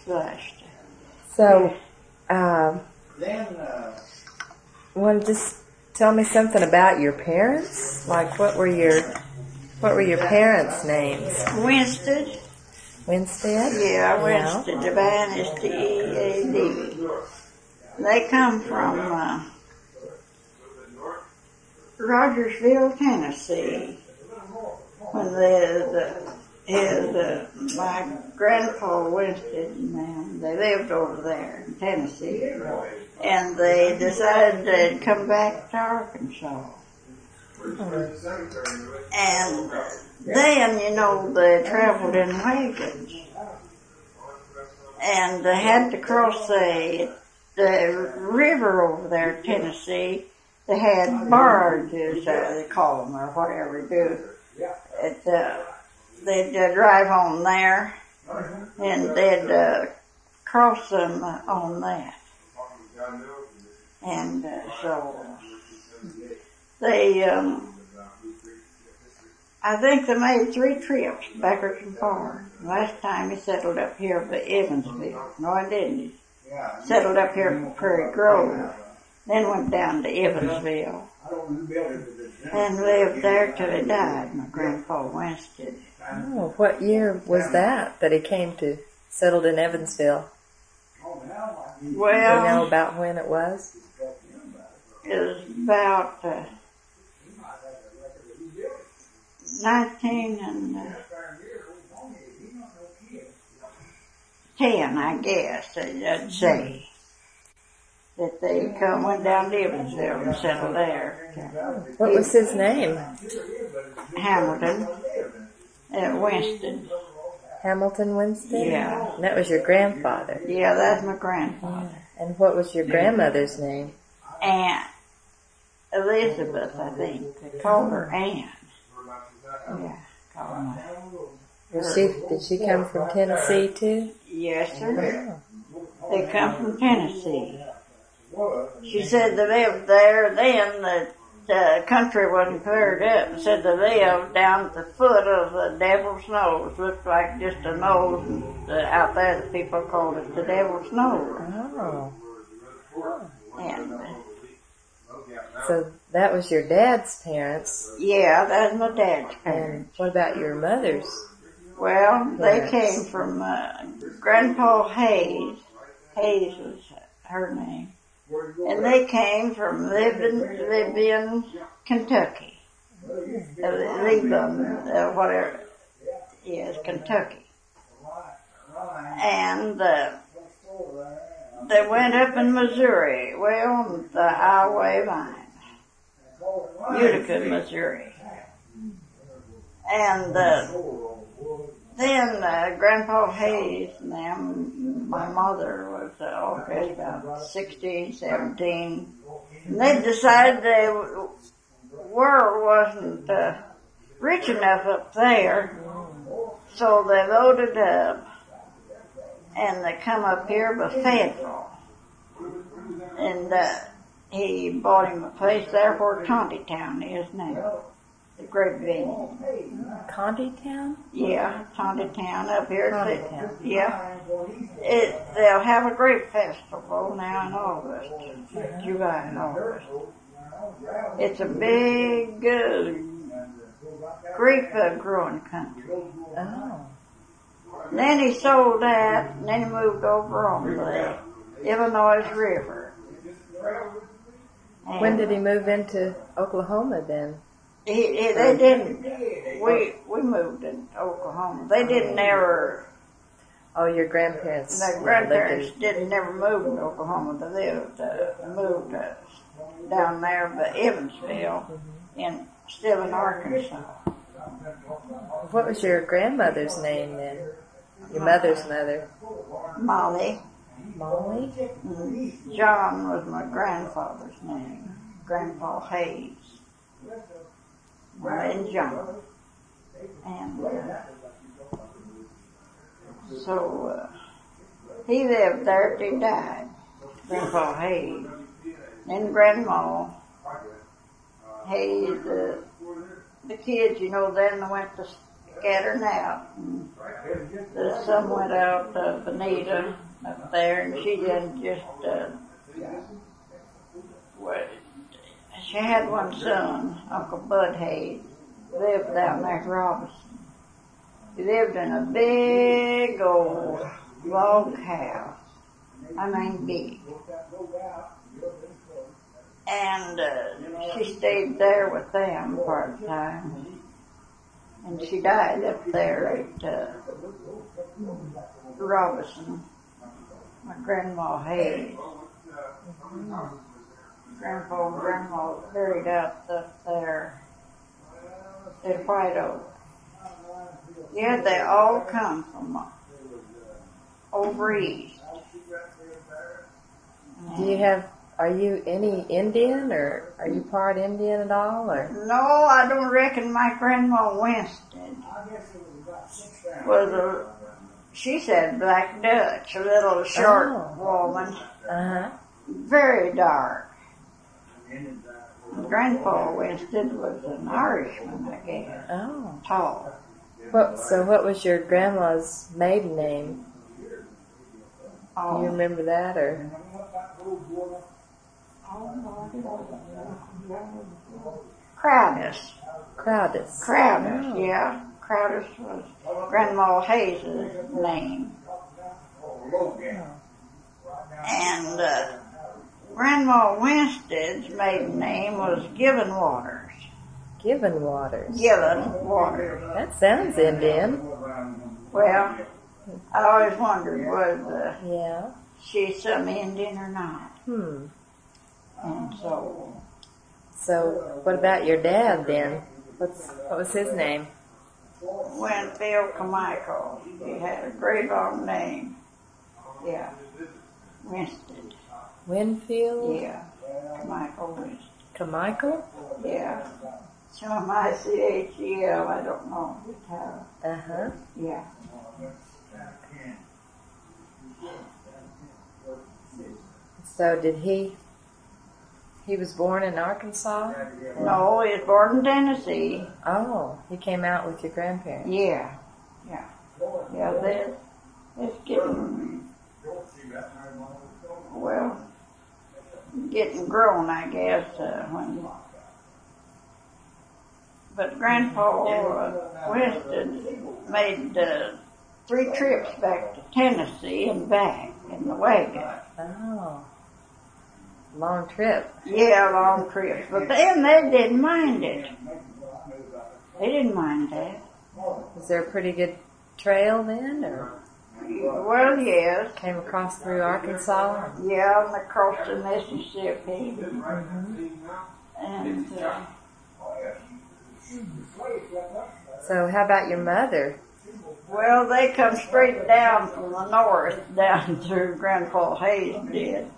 flushed. So, well, just tell me something about your parents. Like, what were your parents' names? Winstead. Winstead? Yeah, Winstead. Divine is D-E-A-D. They come from Rogersville, Tennessee. When my grandpa Winstead and them, they lived over there in Tennessee, and they decided they'd come back to Arkansas. And then, they traveled in wagons, and they had to cross the river over there, Tennessee. They had barges, they call them, or whatever they do. They'd drive on there, and they'd cross them on that. And so they, I think they made 3 trips backwards and forwards. Last time he settled up here by Evansville. No, he didn't. He settled up here in Prairie Grove. Then went down to Evansville and lived there till he died, my grandpa Winstead. Oh, what year was that he came to, settled in Evansville? Well, do you know about when it was? It was about 1910, I guess, I'd say. That they went down to Evansville and settled there. What was his name? Hamilton. Winstead. Hamilton Winstead? Yeah. And that was your grandfather? Yeah, that's my grandfather. Yeah. And what was your grandmother's name? Aunt Elizabeth, I think. They called her Ann. Yeah, called her. Did she come from Tennessee too? Yes, sir. Oh. They come from Tennessee. She said they lived there then, the country wasn't cleared up. Said they lived down at the foot of the Devil's Nose. Looked like just a nose, and out there the people called it the Devil's Nose. Oh. And so that was your dad's parents? Yeah, that's my dad's parents. And what about your mother's? Well, they came from Grandpa Hayes. Hayes was her name. And they came from Libyan, Kentucky. Whatever. Yes, Kentucky. And they went up in Missouri, on the highway line. Utica, Missouri. And then Grandpa Hayes and them, my mother was about 16, 17, and they decided the world wasn't rich enough up there, so they loaded up and they come up here by Fayetteville. And he bought him a place there where Town is now. The great venue. Contytown? Yeah, Contytown up here. Contytown. Yeah. They'll have a grape festival now in August. July and August. It's a big grape growing country. Oh. And then he sold that, and then he moved over on the Illinois River. And when did he move into Oklahoma then? They didn't. We moved in Oklahoma. They didn't ever. Oh, your grandparents. My grandparents didn't never move to Oklahoma. They moved down there by Evansville, still in Arkansas. What was your grandmother's name then? Your mother's mother? Molly. Molly? Mm-hmm. John was my grandfather's name. Grandpa Hayes. And John. And so he lived there till he died. Grandpa Hayes. And Grandma Hayes, the kids, then went to scattering out. And the son went out to Bonita up there, and she didn't just, she had one son, Uncle Bud Hayes, lived down there at Robinson. He lived in a big old log house. I mean big. And she stayed there with them part-time. And she died up there at Robinson. My grandma Hayes. Grandpa and grandma was buried out up there at White Oak. Yeah, they all come from over east. Are you any Indian, or are you part Indian at all, or? No, I don't reckon my grandma Winstead was she said black Dutch, a little short woman. Uh-huh. Very dark. Grandpa Winstead was an Irishman, I guess. Oh. Tall. So what was your grandma's maiden name? Do you remember that, or? Crowdus. Crowdus. Crowdus, Oh. yeah. Crowdus was Grandma Hayes' name. And Grandma Winstead's maiden name was Given Waters. Given Waters. Given Waters. That sounds Indian. Well, I always wondered was Yeah. she some Indian or not. And So what about your dad then? What was his name? Winfield Carmichael. He had a great long name. Yeah. Winstead. Winfield? Yeah. Carmichael Winstead. Carmichael? Yeah. Michel, I don't know how. Uh-huh. Yeah. So did he was born in Arkansas? No, he was born in Tennessee. Oh, he came out with your grandparents. Yeah. Yeah. Yeah, it's getting, well, getting grown, I guess, but Grandpa Winstead made 3 trips back to Tennessee and back in the wagon. Oh. Long trip. Yeah, long trips. But then they didn't mind it. They didn't mind that. Was there a pretty good trail then, or? Well, yes. Came across through Arkansas? Yeah, and across the Mississippi. And So how about your mother? well, they come straight down from the north, down through Grandpa Hayes did.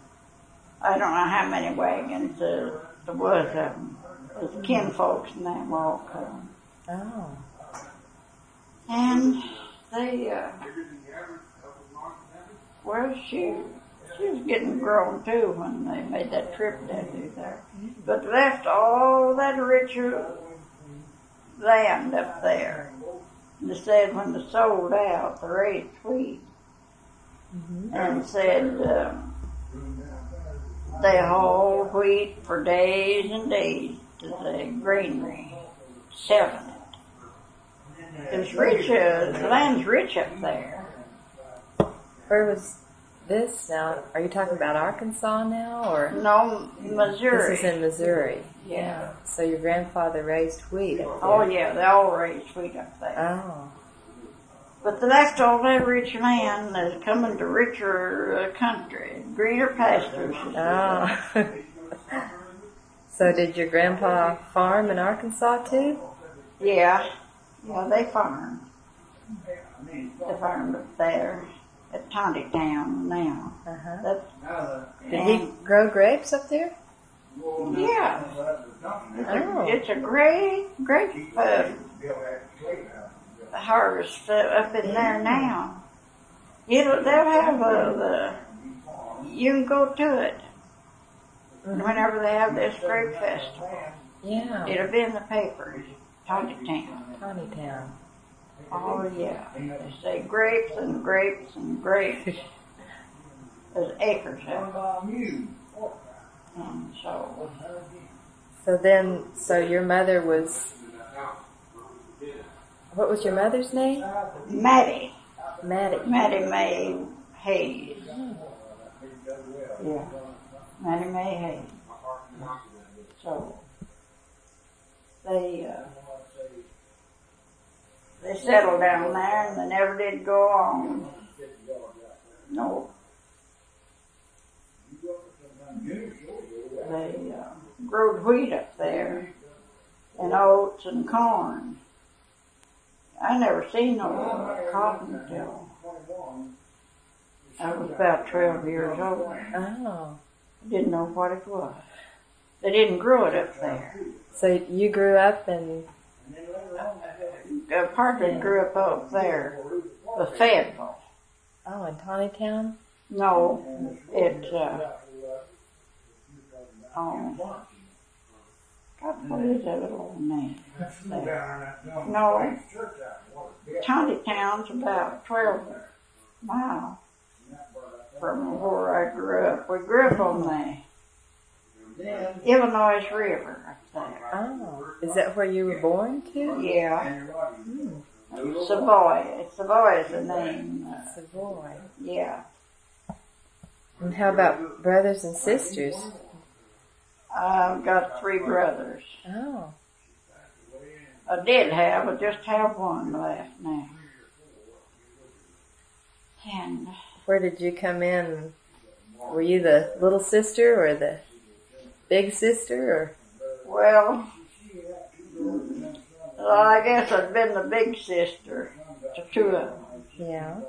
I don't know how many wagons there was of them. It was kinfolks and them all come. Oh. And they, well, she was getting grown too when they made that trip down through there. But left all that richer land up there. And they said when they sold out, they raised wheat. And said they hauled wheat for days and days to the granary, selling it. It's rich, the land's rich up there. Where was this now? Are you talking about Arkansas now, or? No, Missouri. This is in Missouri. Yeah. So your grandfather raised wheat up there. Oh yeah, they all raised wheat up there. Oh. But they left all that rich land that's coming to richer country, greener pastures. Oh. So did your grandpa farm in Arkansas too? Yeah. Yeah, they farmed. They farmed up there at Town now. Uh-huh. Did he grow grapes up there? Yeah. It's a great harvest up in there now. They'll have you can go to it whenever they have this grape festival. Yeah. It'll be in the papers. Town. Tawny Town. Oh yeah. They say grapes and grapes and grapes. There's acres of them. And so. So your mother was. What was your mother's name? Mattie. Mattie. Mattie Mae Hayes. Yeah. Mattie Mae Hayes. So they settled down there and they never did go on. No. They grew wheat up there and oats and corn. I never seen no cotton until I was about 12 years old. Oh. Didn't know what it was. They didn't grow it up there. So you grew up in... Partly grew up there, the Fayetteville. Oh, in Tawnytown? No, it's, God, what is that little name? No, Tawnytown's about 12 miles from where I grew up. We grew up on the Illinois River up there. Oh, is that where you were born to? Yeah. Savoy. Savoy is the name. Savoy. Yeah. And how about brothers and sisters? I've got 3 brothers. Oh. I just have one left now. And where did you come in? Were you the little sister or the big sister? Or? Well, I guess I'd been the big sister to 2 of them. Yeah.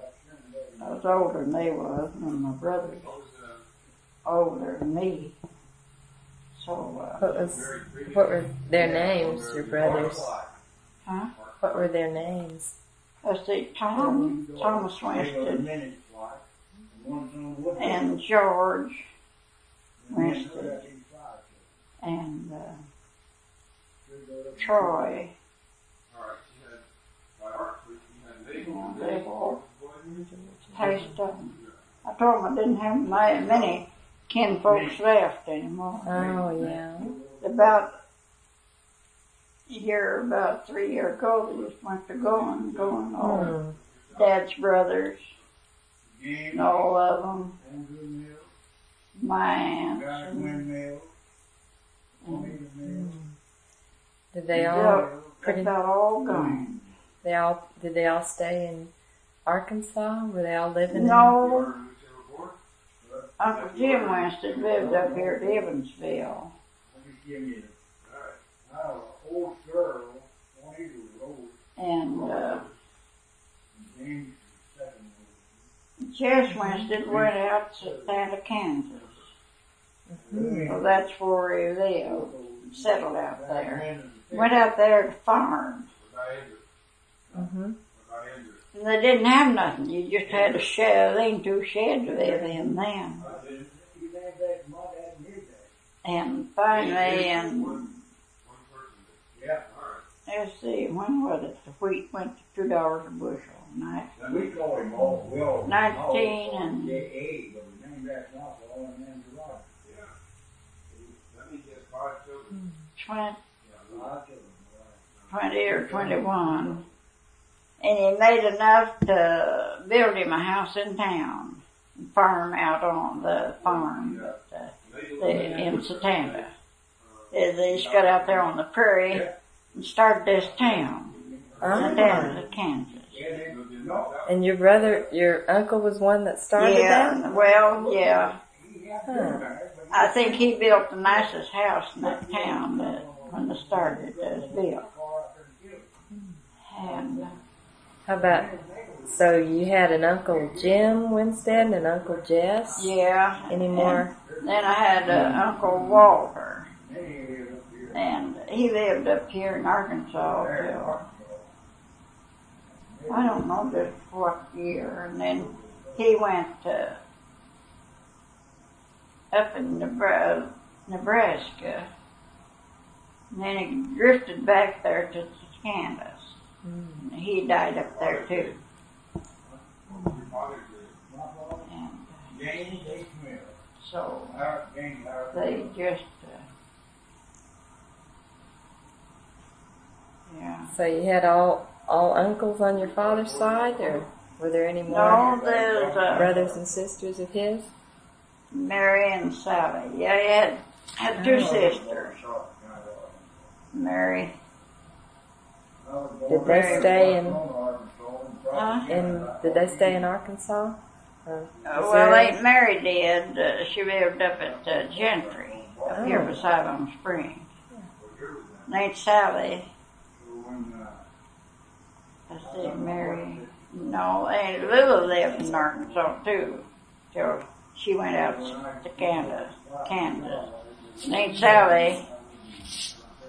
I was older than they was, and my brother's older than me. So, what were their names, your brothers? Huh? What were their names? Let's see, Thomas Winstead, and George Winstead, and Troy. They've all passed on. I told them I didn't have many kin folks left anymore. Oh, yeah. About 3 years ago, they just went to going all Dad's brothers, and all of them, my aunts, did they all about all gone. Did they all stay in Arkansas? Were they all living No. Uncle Jim Winstead lived up here at Evansville. And Jess Winstead went out to Atlanta, Kansas. So that's where he lived, settled out there. Went out there to farm. And they didn't have nothing. You just had a shed, lean-to shed to live in then. And finally, let's see, when was it? The wheat went to $2 a bushel. 19 and 20 or 21. And he made enough to build him a house in town and farm out on the farm in Satanta. They just got out there on the prairie and started this town, Satanta, Kansas. And your uncle was one that started that? Well, yeah. I think he built the nicest house in that town when they started it was built. And how about, so you had an Uncle Jim Winstead and an Uncle Jess? Yeah. Any more? Then I had Uncle Walter. And he lived up here in Arkansas till, I don't know just what year. And then he went up in Nebraska. And then he drifted back there to Kansas. And he died up there too. And so they just, yeah. So you had all uncles on your father's side, or were there any more No, there's brothers and sisters of his? Mary and Sally. Yeah, he had two sisters. Mary. Did they stay did they stay in Arkansas? Well, Mary did. She lived up at Gentry, up here beside on Springs. And Aunt Sally, I said Mary. No, Aunt Lulu lived in Arkansas too, till she went out to Kansas. And Aunt Sally,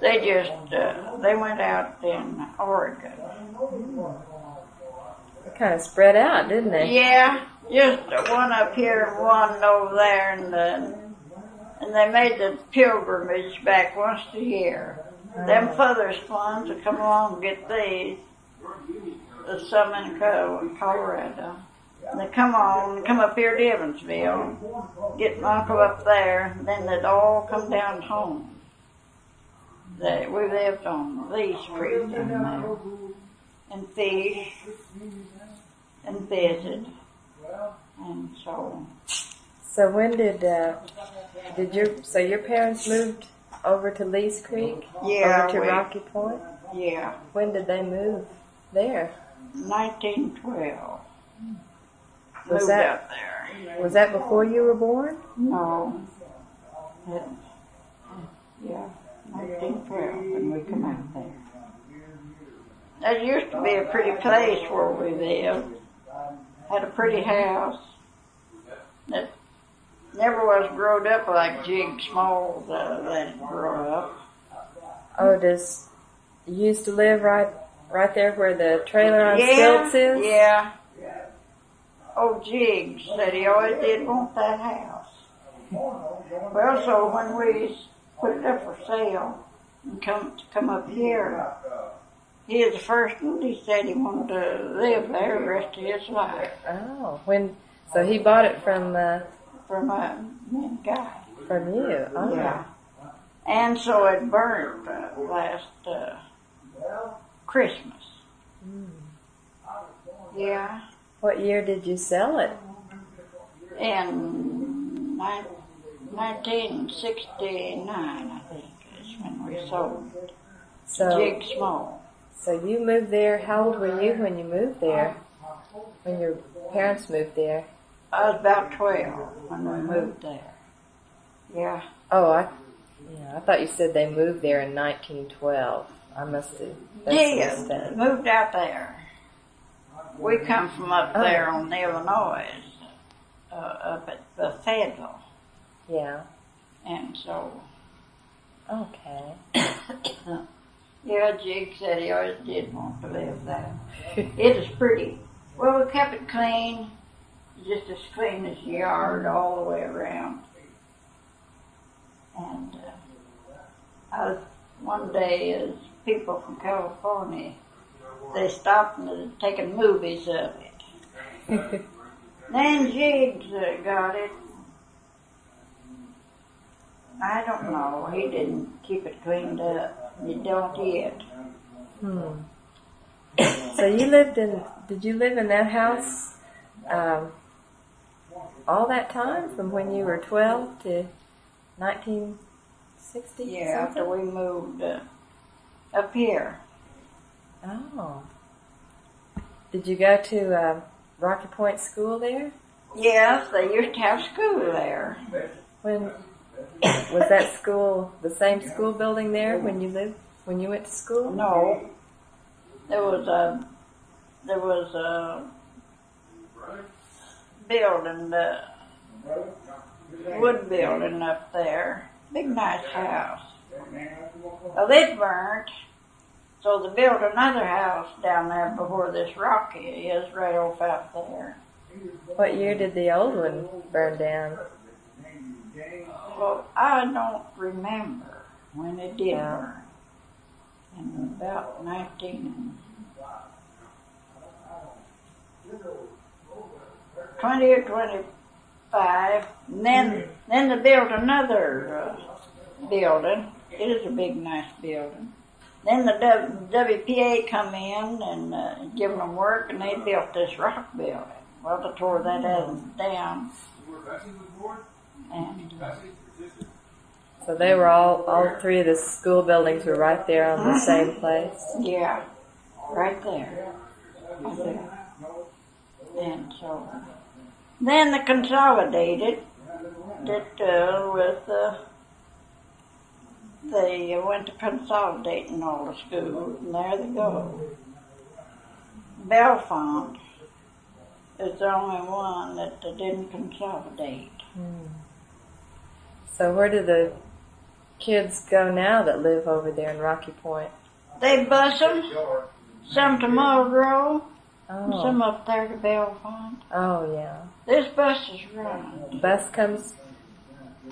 they went out in Oregon. They kind of spread out, didn't they? Yeah, just one up here and one over there, and they made the pilgrimage back once a year. Them feathers ones to come along and get these. There's some in Colorado. And they come up here to Evansville, get my uncle up there, and then they'd all come down home. We lived on these streets in there, and fish, and visit, and so. So when did your parents moved over to Lee's Creek? Yeah. Over to Rocky Point? Yeah. When did they move there? 1912. Was Moved that out there? Was that before you were born? No. Yeah, 1912 when we come out there. That used to be a pretty place where we lived. Had a pretty house that never was growed up like Jig Small let it grow up. Oh, you used to live right there where the trailer on stilts is? Yeah. Oh, Jig said he always did want that house. Well, so when we put it up for sale and come up here, he was the first one. He said he wanted to live there the rest of his life. Oh, so he bought it from a guy. From you? Oh. Yeah. And so it burned last Christmas. Yeah. What year did you sell it? In 1969, I think, is when we sold it. Jig Small. So you moved there. How old were you when you moved there? When your parents moved there? I was about 12 when we moved there. Yeah. Oh, I thought you said they moved there in 1912. I must have. Yeah, moved out there. We come from up there on Illinois, up at the Fayetteville. Yeah. And so. Okay. Yeah, Jig said he always did want to live there. It is pretty. Well, we kept it clean, just as clean as the yard all the way around. And one day, as people from California, they stopped and they're taking movies of it. Then Jiggs got it. I don't know. He didn't keep it cleaned up. He don't yet. So did you live in that house all that time, from when you were 12 to 1960? Yeah, after we moved up here. Oh. Did you go to Rocky Point School there? Yes, they used to have school there. When was that school the same school building there when you went to school? No. There was a building, wood building up there. Big nice house. Well, it burnt, so they built another house down there before this Rocky is, right off out there. What year did the old one burn down? Well, I don't remember when it did burn. In about 19 20 or 25. And then they built another building. It is a big, nice building. Then the WPA come in and given them work, and they built this rock building. Well, they tore that down. And so they were all three of the school buildings were right there on the same place? Yeah, right there. Right there. And so then they consolidated they went to consolidating all the schools, and there they go. Bellefonte is the only one that they didn't consolidate. So where do the kids go now that live over there in Rocky Point? They bus them, some to Muldrow, and some up there to Bellefonte. Oh, yeah. This bus is run. The bus comes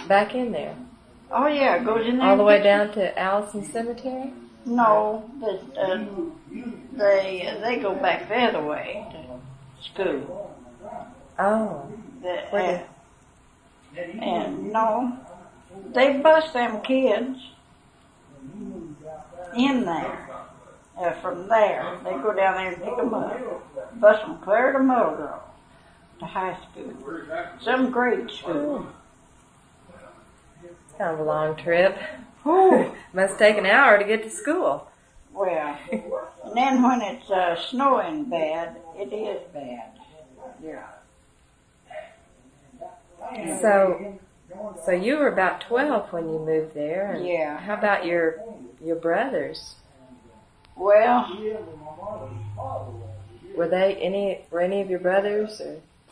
back in there? Oh, yeah, it goes in there. All the way down to Allison Cemetery? No, they go back the other way to school. Oh. And no, they bus them kids in there. From there, they go down there and pick them up. Bus them clear to Muldrow, to high school. Some grade school. Kind of a long trip. Must take an hour to get to school. Well, and then when it's snowing bad, it is bad. Yeah. So you were about 12 when you moved there. And yeah. How about your brothers? Well, were any of your brothers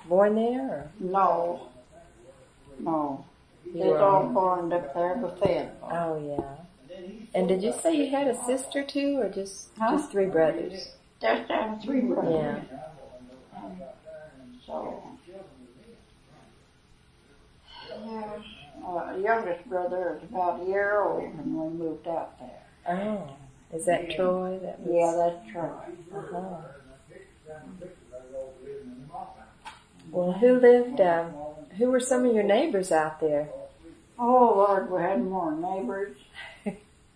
born there? Or? No. They was all born up there with Fayetteville. Oh, yeah. And did you say you had a sister too, or just 3 brothers? Just 3 brothers. Yeah. So, yeah, youngest brother is about a year old, and we moved out there. Oh, is that Troy? Yeah, that's Troy. Uh-huh. Well, who were some of your neighbors out there? Oh, Lord, we had more neighbors.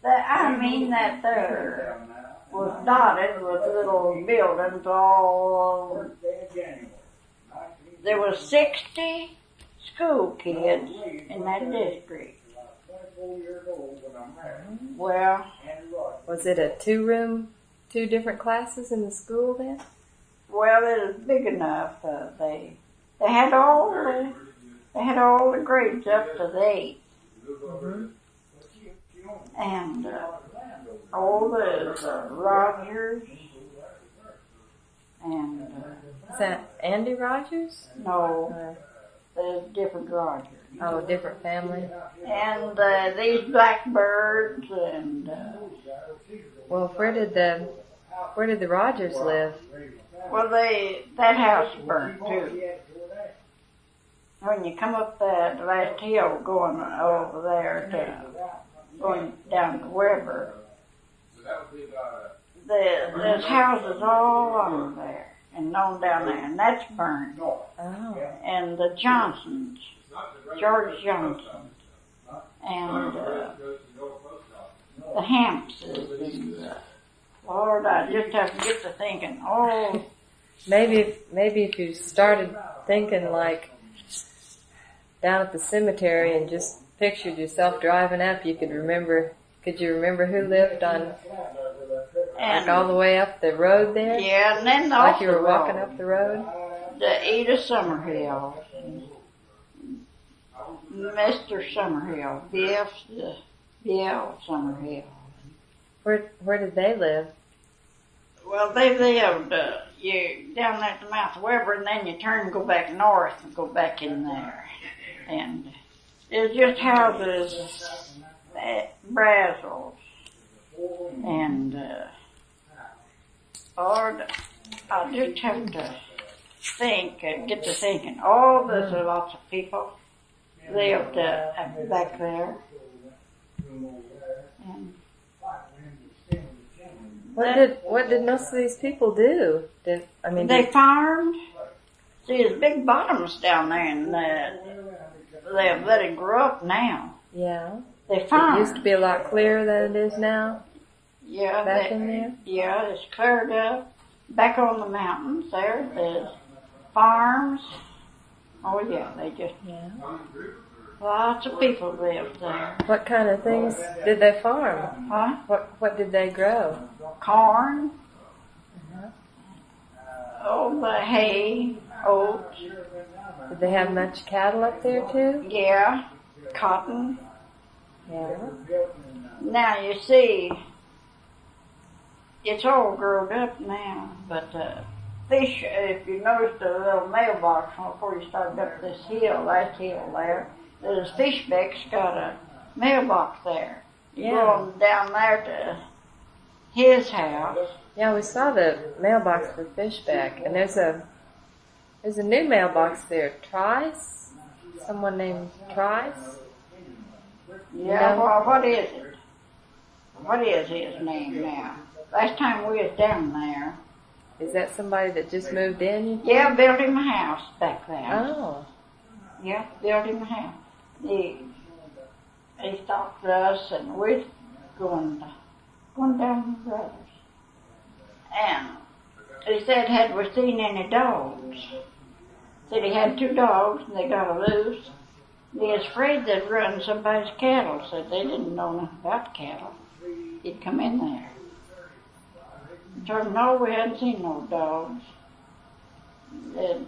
That there was dotted with little buildings all. There was 60 school kids in that district. Well, was it a 2-room, 2 different classes in the school then? Well, it was big enough. They had all the grades up to the 8th. Mm-hmm. And all the Rogers and is that Andy Rogers? No, there's different Rogers. Oh, different family. And these blackbirds and. Well, where did the Rogers live? Well, that house burned too. When you come up that last hill going over there going down to Weber, there's houses all along there and on down there, and that's burned. Oh. And the Johnsons, George Johnson, and the Hampses, and Lord, I just have to get to thinking, Maybe if you started thinking like down at the cemetery and just pictured yourself driving up, could you remember who lived on, like all the way up the road there? Yeah, and then like you were walking up the road? The Ada Summerhill, Mr. Summerhill, B.L. Summerhill. Where did they live? Well, they lived down at the mouth of Weber, and then you turn and go back north and go back in there. And it's just houses, Brazzles, and Lord, I just have to think, get to thinking. There's lots of people lived back there. And what did most of these people do? They farmed. See, there's big bottoms down there, and they've let it grow up now. Yeah. They farm. It used to be a lot clearer than it is now. Yeah, Back in there. Yeah, it's cleared up. Back on the mountains there's farms. Oh yeah, they just lots of people live there. What kind of things did they farm? Huh? What did they grow? Corn. Oh, the hay, oats. Did they have much cattle up there too? Yeah, cotton. Yeah. Now you see, it's all grown up now, but fish, if you notice the little mailbox before you started up this hill, last hill there's Fishbeck's got a mailbox there. You go on down there to his house. Yeah, we saw the mailbox for Fishbeck, and there's a new mailbox there. Trice? Someone named Trice? Yeah, well, what is it? What is his name now? Last time we was down there. Is that somebody that just moved in? Yeah, built him a house back then. Oh. Yeah, built him a house. He stopped us, and we're going down the brothers. And he said, had we seen any dogs? Said he had 2 dogs, and they got loose. He was afraid they'd run somebody's cattle. Said they didn't know nothing about cattle. He'd come in there. He told them, no, we hadn't seen no dogs. Then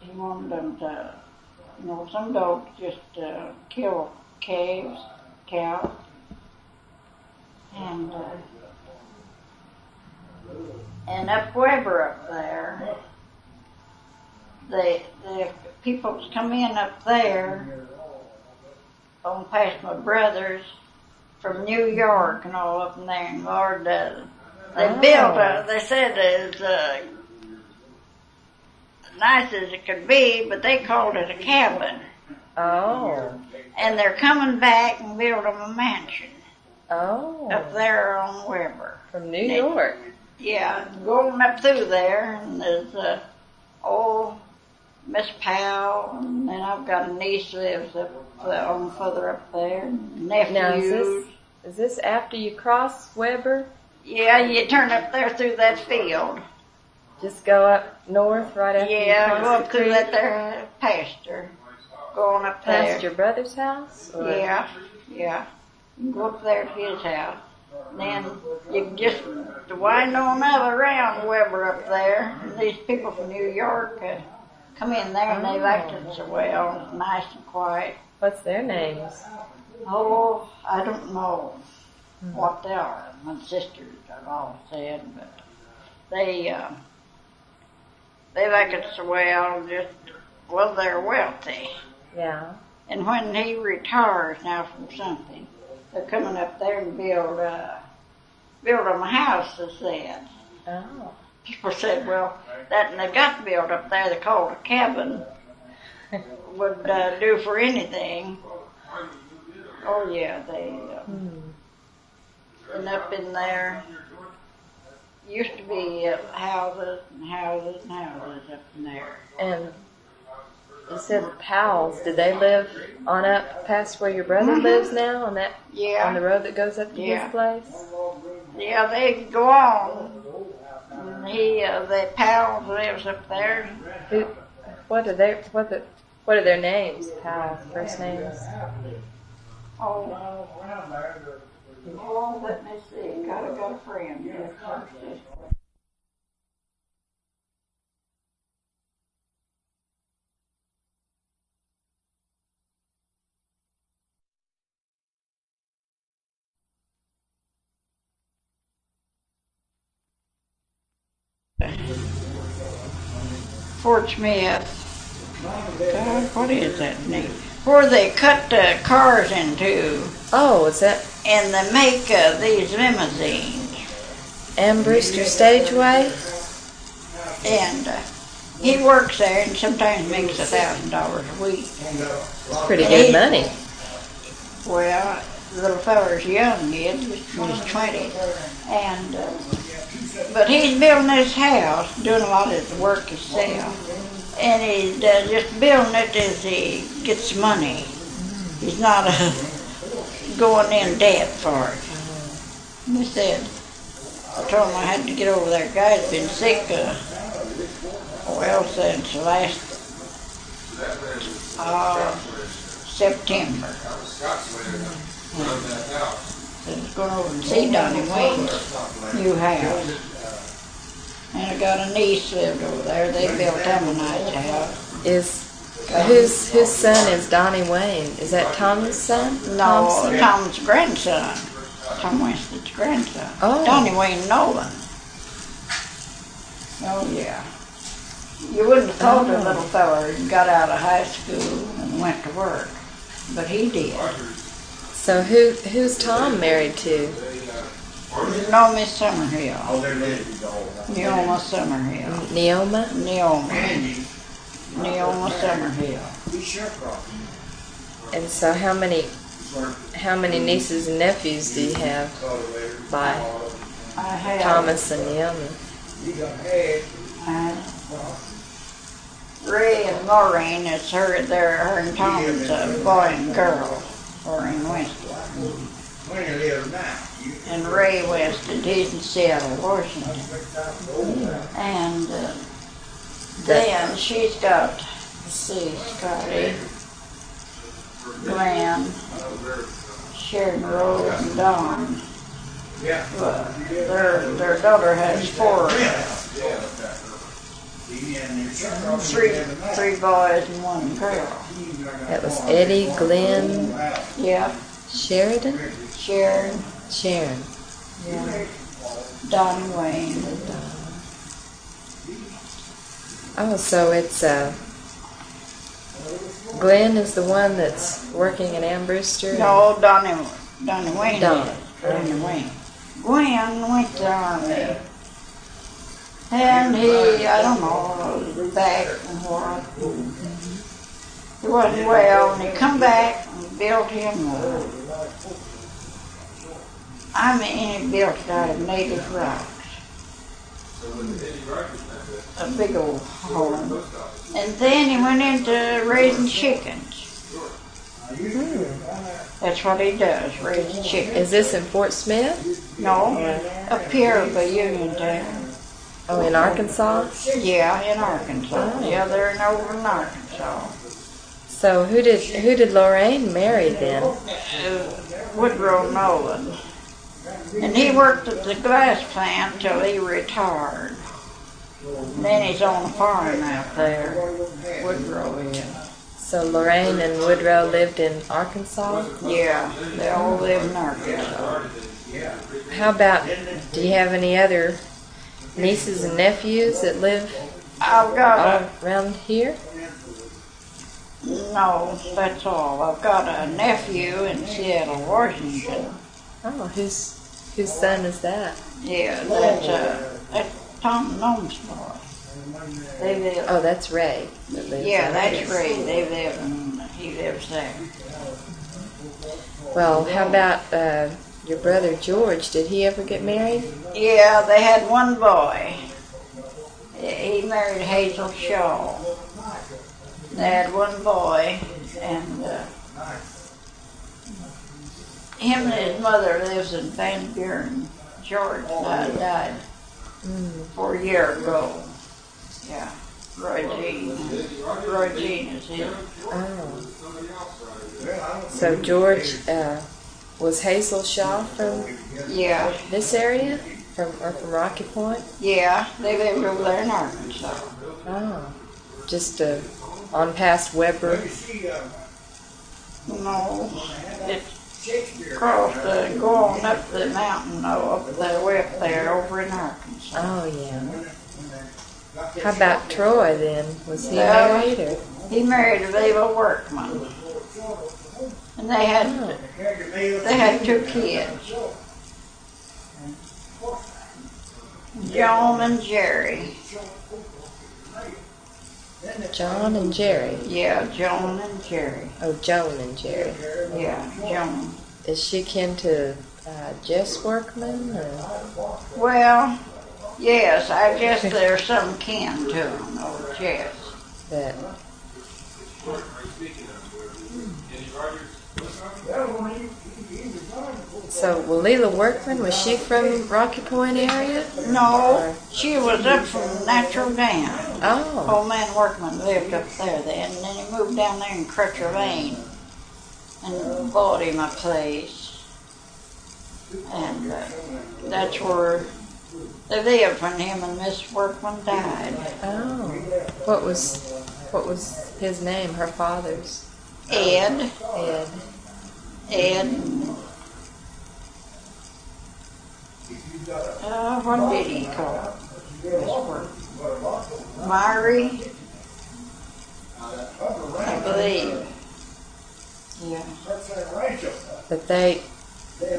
he wanted them to, some dogs just kill cows, and up Weber up there, the people's come in up there on past my brothers from New York and all up in there, and Lord, they built they said it's nice as it could be, but they called it a cabin. Oh. And they're coming back and build them a mansion. Oh. Up there on Weber. From New York. Yeah, going up through there, and there's old Miss Powell, and then I've got a niece lives up on further up there, nephews. Now, is this after you cross Weber? Yeah, you turn up there through that field. Just go up north right after you cross go up the through creek? that there pasture. Going up there. Past your brother's house? Or? Yeah. You go up there to his house. Then you can just wind on up around Weber up there. And these people from New York come in there, and they've acted so well, nice and quiet. What's their names? Oh, I don't know what they are. My sisters have all said, but they've acted so well, they're wealthy. Yeah. And when he retires now from something, they're coming up there and build him a house, they said. Oh. People said, well, that they got built up there, they called a cabin, would do for anything. Oh yeah, and up in there, used to be houses and houses and houses up in there. And you said the Powells, did they live on up past where your brother lives now, on that, on the road that goes up to his place? Yeah, they go on. And the Powell lives up there. What are their names? Powell's first names? Oh, let me see. Gotta got a friend here first. Fort Smith. God, what is that name? Where they cut cars into. Oh, is that? And they make these limousines. Brewster Stageway? And he works there and sometimes makes $1,000 a week. That's pretty good money. Well, the little feller's young yet, he's 20. And But he's building this house, doing a lot of his work himself. And he's just building it as he gets money. He's not going in debt for it. And he said, I told him I had to get over there. Guy's been sick, since last September. I was going over and see Donnie Wayne's new house. And I got a niece lived over there. They built them a nice house. Whose son is Donnie Wayne? Is that Tom's son? No, Tom's grandson. Tom Winstead's grandson. Oh. Donnie Wayne Nolan. Oh, yeah. You wouldn't have thought the little fella got out of high school and went to work. But he did. So who's Tom married to? Naomi Summerhill. Neoma Summerhill. Neoma? Neoma Summerhill. And so how many nieces and nephews do you have by I have Thomas and Neoma? Ray and Maureen, it's her and Tom's boy and girl, Maureen Winstead. And Ray Winstead, he's in Seattle, Washington. And then she's got, Scotty, Glenn, Sharon Rose, and Dawn. Their daughter has 4. Three boys and 1 girl. That was Eddie, Glenn, Yeah. Sheridan? Sharon. Yeah. Don Wayne. Oh, so it's Glenn is the one that's working in Ambrewster? No, Donnie Wayne. Donnie Wayne. Gwen went to the Army. And he, I don't know, was back and what. He wasn't well, and he come back and built him he built it out of native rocks. A big old home. And then he went into raising chickens. That's what he does, raise chickens. Is this in Fort Smith? No, up here by Uniontown. Oh, in Arkansas? Yeah, in Arkansas. Oh. Yeah, they're over in Arkansas. So who did Lorraine marry then? Woodrow Nolan. And he worked at the glass plant till he retired. And then he's on a farm out there. Woodrow is. So Lorraine and Woodrow lived in Arkansas? Yeah, they all live in Arkansas. How about, do you have any other nieces and nephews that live I've got around here? No, that's all. I've got a nephew in Seattle, Washington. Oh, whose son is that? Yeah, that's Tom Nome's boy. They live. Oh, that's Ray. Yeah, that's Ray. He lives there. Well, how about your brother George? Did he ever get married? Yeah, they had 1 boy. He married Hazel Shaw. They had 1 boy, and him and his mother lives in Van Buren. George died 4 years ago. Yeah, Roy Jean is his. Oh. So George was Hazel Shaw from this area? From Rocky Point? Yeah, they lived over there in Arkansas. Oh. Just on past Weber? No, it's across go on up the mountain, way up there, over in Arkansas. Oh, yeah. How about Troy then? Was he married? Or? He married a Viva Workman. And they had 2 kids. Joan and Jerry. John and Jerry? Yeah, Joan and Jerry. Oh, Joan and Jerry. Yeah, Joan. Is she kin to Jess Workman? Or? Well, Yes, I guess there's some kin to them. Oh, yes. That. So, well, Leela Workman, was she from Rocky Point area? No, she was up from Natural Dam. Oh. Old man Workman lived up there then, and then he moved down there in Crutcher Lane and bought him a place. And that's where they lived when him and Miss Workman died. Oh. What was his name, her father's? Ed. What did he call it? Myrie, I believe. Yeah. But they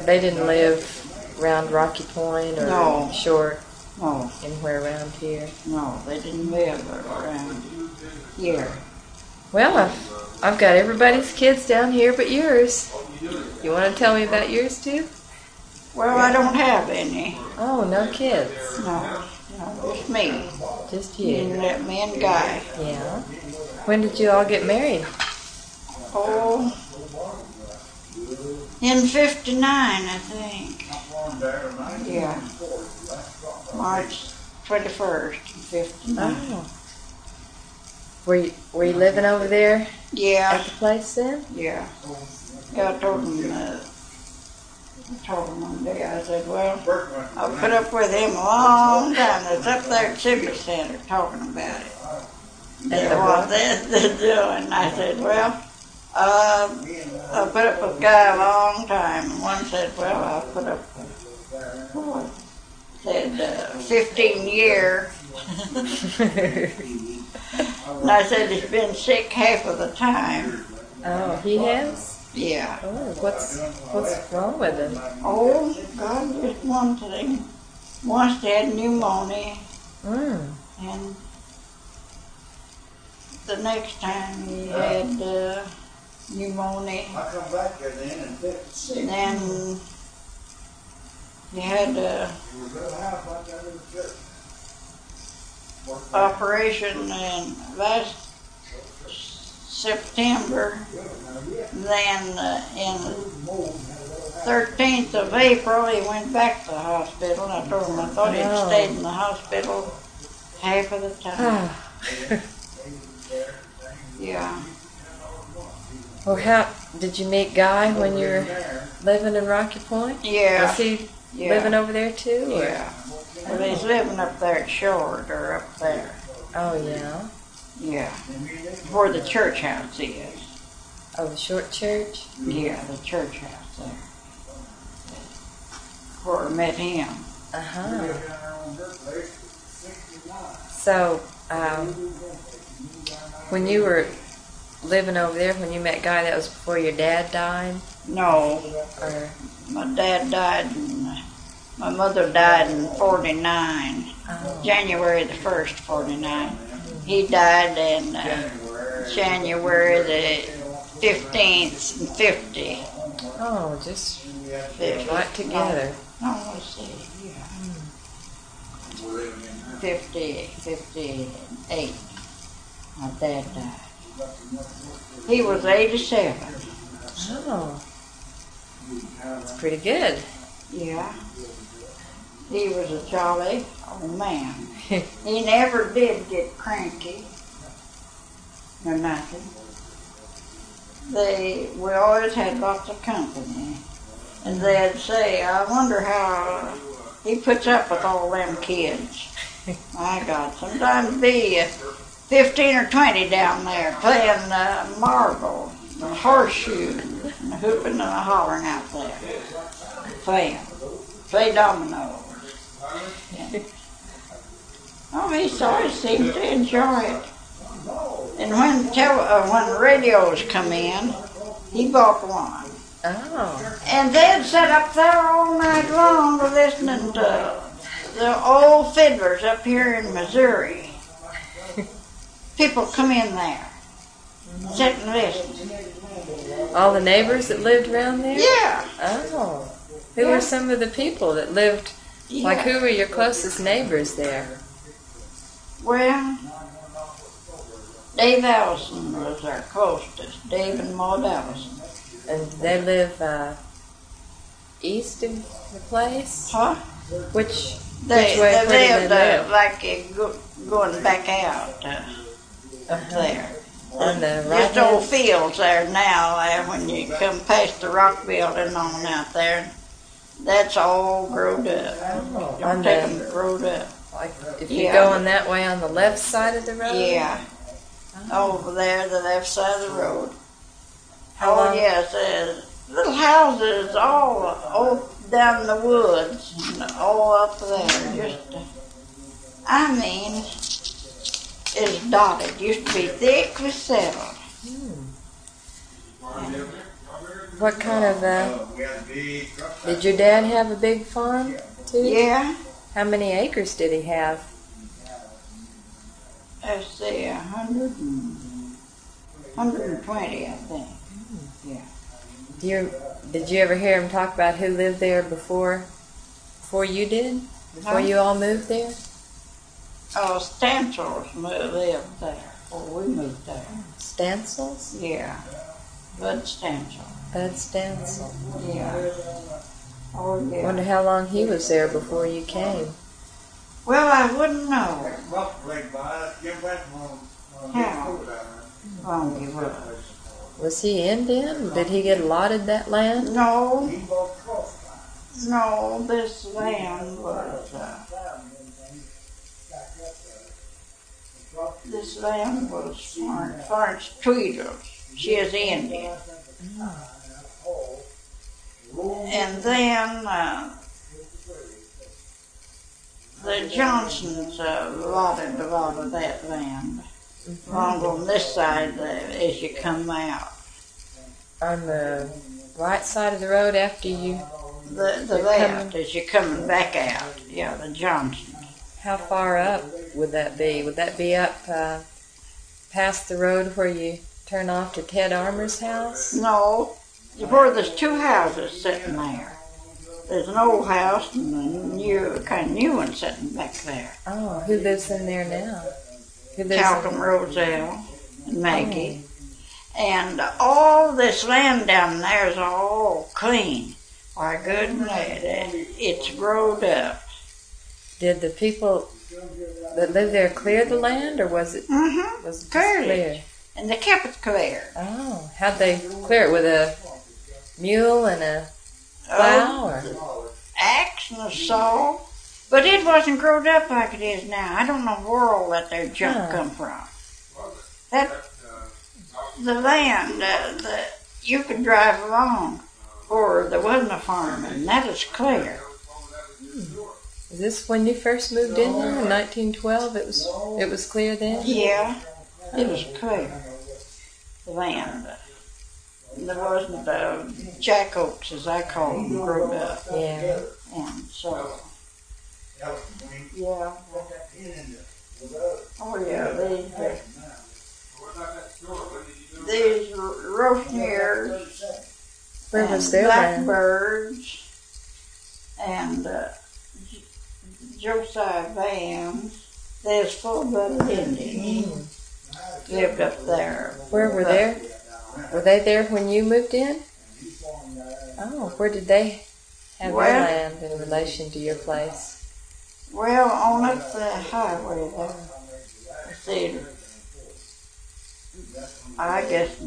didn't live around Rocky Point or No. Short, No, anywhere around here. no, they didn't live around here. Well, I've got everybody's kids down here but yours. You want to tell me about yours too? Well, I don't have any. Oh, no kids. No, just me. Just And you. me and Guy. Yeah. When did you all get married? Oh, in 59, I think. Yeah. March 21st, 59. Oh. Were you living over there Yeah, at the place then? yeah. Yeah, I told him one day, I said, well, I'll put up with him a long time. That's up there at Civic Center talking about it. And what they're doing. I said, well, I'll put up with Guy a long time. And one said, well, I'll put up with, said, 15 years. And I said, he's been sick half of the time. Oh, he has? Yeah. Oh, what's wrong with him? Oh, God, just one thing. Once he had pneumonia, and the next time he had pneumonia. And then he had operation in last September. Then in 13th of April, he went back to the hospital. I told him I thought he'd stayed in the hospital half of the time. Yeah. Well, how did you meet Guy when you were living in Rocky Point? Yeah. Was he living over there too? Or? Yeah. Well, he's living up there at Short, or up there. Oh, yeah. Yeah. Where the church house is. Oh, the Short Church? Yeah, the church house there. Where I met him. Uh-huh. So, when you were living over there, when you met Guy, that was before your dad died? No. Or My dad died my mother died in 49. January the 1st, 49. He died in January the 15th and 50. Oh, just 50. right together. Oh, let's see. Yeah. 58. My dad died. He was 87. Oh. That's pretty good. Yeah. He was a jolly old man. He never did get cranky or nothing. We always had lots of company. And they'd say, I wonder how he puts up with all them kids. My God, sometimes be 15 or 20 down there playing marble, and horseshoes, and hooping and hollering out there. Play dominoes. Yeah. Oh, he always seemed to enjoy it. And when radios come in, he bought one. Oh. And they'd sit up there all night long listening to the old fiddlers up here in Missouri. People come in there, sit and listen. All the neighbors that lived around there? Yeah. Oh. Who were some of the people that lived Yeah. Like, who were your closest neighbors there? Well, Dave Allison was our closest. Dave and Maud Allison. And they live east of the place? Huh? Which They way? Where lived did they live? like going back out up there. On the right Just old hand? fields there now. When you come past the rock building on out there, that's all growed up. Oh, Don't on take the, them growed up. like, if you're Yeah. going that way on the left side of the road? Yeah. Oh. Over there, the left side of the road. How long? Yes, little houses all down the woods and all up there. Just, I mean, it's dotted. Used to be thickly settled. What kind of, did your dad have a big farm too? Yeah. How many acres did he have? Let's see, 120, I think. Yeah. Did you ever hear him talk about who lived there before you did? Before you all moved there? Oh, Stancils lived there before we moved there. Stancils? Yeah. Bud Stancil. Bud Stancil. Yeah. Oh, yeah. Wonder how long he was there before you came. Well, I wouldn't know how long he was. Was he Indian? Did he get allotted that land? No, this land was Florence Tweedle's. She is Indian. And then the Johnsons allotted a lot of that land. Along on this side as you come out. On the right side of the road after you... The left as you're coming back out. Yeah, the Johnsons. How far up would that be? Would that be up past the road where you turn off to Ted Armour's house? No, where there's two houses sitting there. There's an old house and a kind of new one sitting back there. Oh, who lives in there now? Calcum Roselle and Maggie. And all this land down there is all clean. Why, goodness, it's growed up. Did the people that lived there clear the land, or was it, was it just clear? And they kept it clear. Oh, how'd they clear it? With a mule and a plow? Or? Axe and a saw. But it wasn't growed up like it is now. I don't know where all that there junk come from. The land you could drive along, or there wasn't a farm, and that is clear. Is this when you first moved in there in 1912? It was clear then? Yeah, it was clear. The land. There wasn't jack oaks, as I call them, growed up. Yeah. And so, yeah. Oh yeah, these rosenears. Where was their land? Blackbirds and Josiah Vans. They was full-blooded Indians. Lived up there. Where were they? Were they there when you moved in? Oh, where did they have their land in relation to your place? Well, on up the highway there. See, I guess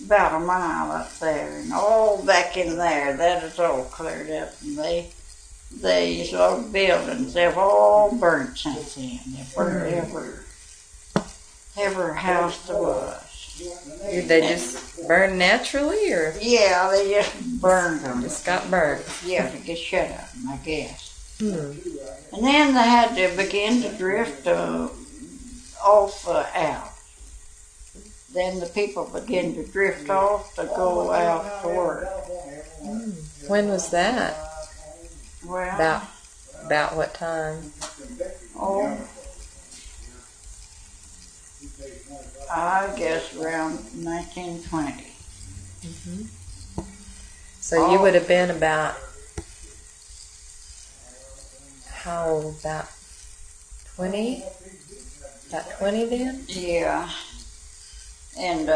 about a mile up there, and all back in there, that is all cleared up, and these old buildings, they've all burnt since then. They've burned every house there was. Did they just burn naturally, or? Yeah, they just burned them. Just got burnt. Yeah, to get shut up, I guess. Hmm. And then they had to begin to drift off out. Then the people began to drift off to go out to work. When was that? Well, about what time? Oh, I guess around 1920. So you would have been about how old? About 20? About 20 then? Yeah. And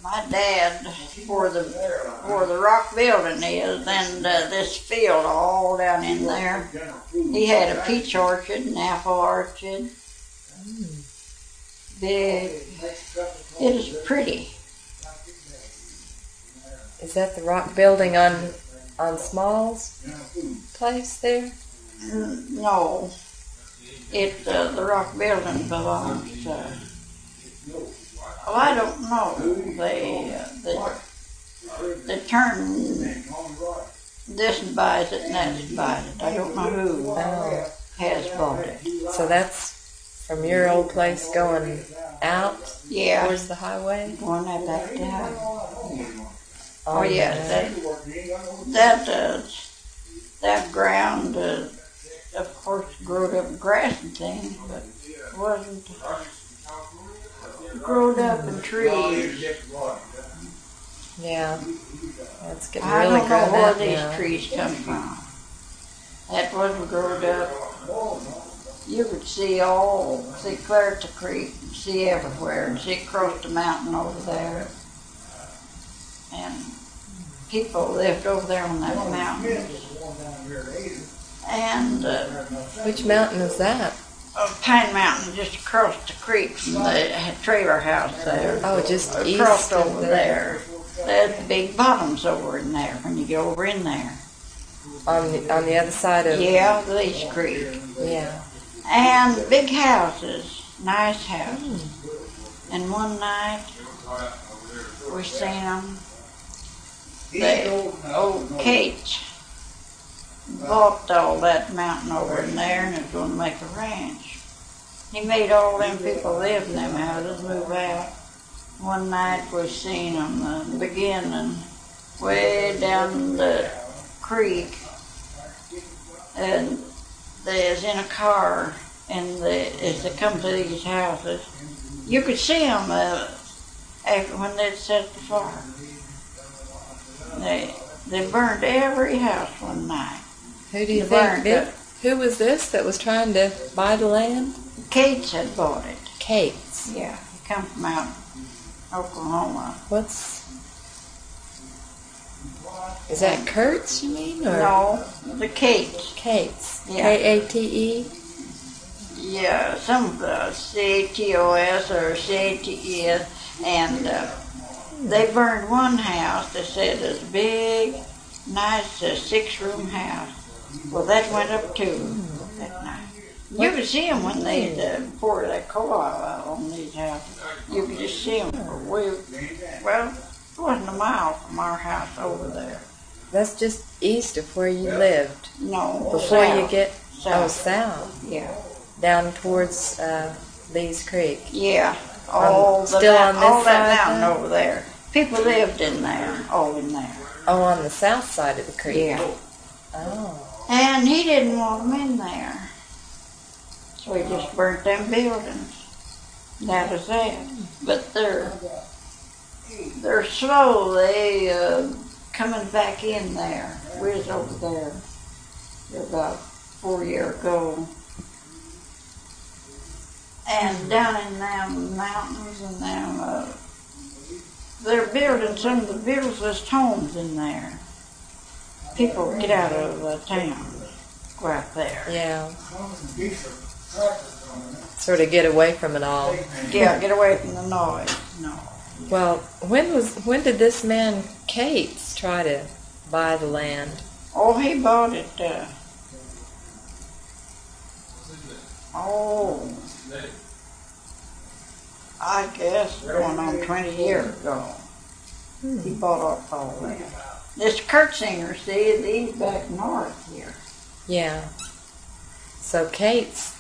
my dad, where the rock building is, and this field all down in there, he had a peach orchard, an apple orchard. Big. It is pretty. Is that the rock building on Small's place there? No. The rock building belongs to... Well, I don't know. They turn this and buys it and that buys it. I don't know who has bought it. So that's from your old place going out towards the highway? Going out back to the highway. Oh yeah, that ground, of course, grew up grass and things, but it wasn't growed up in trees. Yeah, that's getting I really don't grown know where up these now. trees come from. That wasn't growed up. You could see clear to the creek, see everywhere, and see across the mountain over there. And people lived over there on that mountain. And Which mountain is that? Pine Mountain, just across the creek from the trailer house there. Oh, just across east of over there. There's big bottoms over in there when you get over in there. On the other side of Leach Creek. Yeah. And big houses, nice houses. And one night we seen them. Old Kate bought all that mountain over in there and is going to make a ranch. He made all them people live in them houses move out. One night we seen them the beginning, way down the creek, and they was in a car, and as they come to these houses, you could see them after when they'd set the fire. They burned every house one night. Who do you think who was this that was trying to buy the land? Kate's had bought it. Kate's. Yeah, he come from out Oklahoma. Is that Kurt's, you mean? Or? No, the Kate's. Kate's. Yeah. K-A-T-E? Yeah, some of the C-A-T-O-S or C-A-T-E-S, and they burned one house. They said it was a big, nice 6-room house. Well, that went up too that night. You could see them when they poured that coal oil out on these houses. You could just see them. It wasn't a mile from our house over there. That's just east of where you lived. No, before south. You get South. Yeah, down towards Lee's Creek. Yeah, on this that side mountain over there. People lived in there, all in there. Oh, on the south side of the creek. Yeah. Oh. And he didn't want them in there, so he just burnt them buildings. That was it. But they're slow. They coming back in there. We was over there about 4 years ago. And down in them mountains and them, they're building some of the beautifulest homes in there. People get out of town, go out there. Yeah. Sort of get away from it all. Yeah, get away from the noise. No. Well, when did this man Cates try to buy the land? Oh, he bought it. I guess going on 20 years ago. He bought up all that. This Kurtzinger, see, he's back north here. Yeah. So Cates,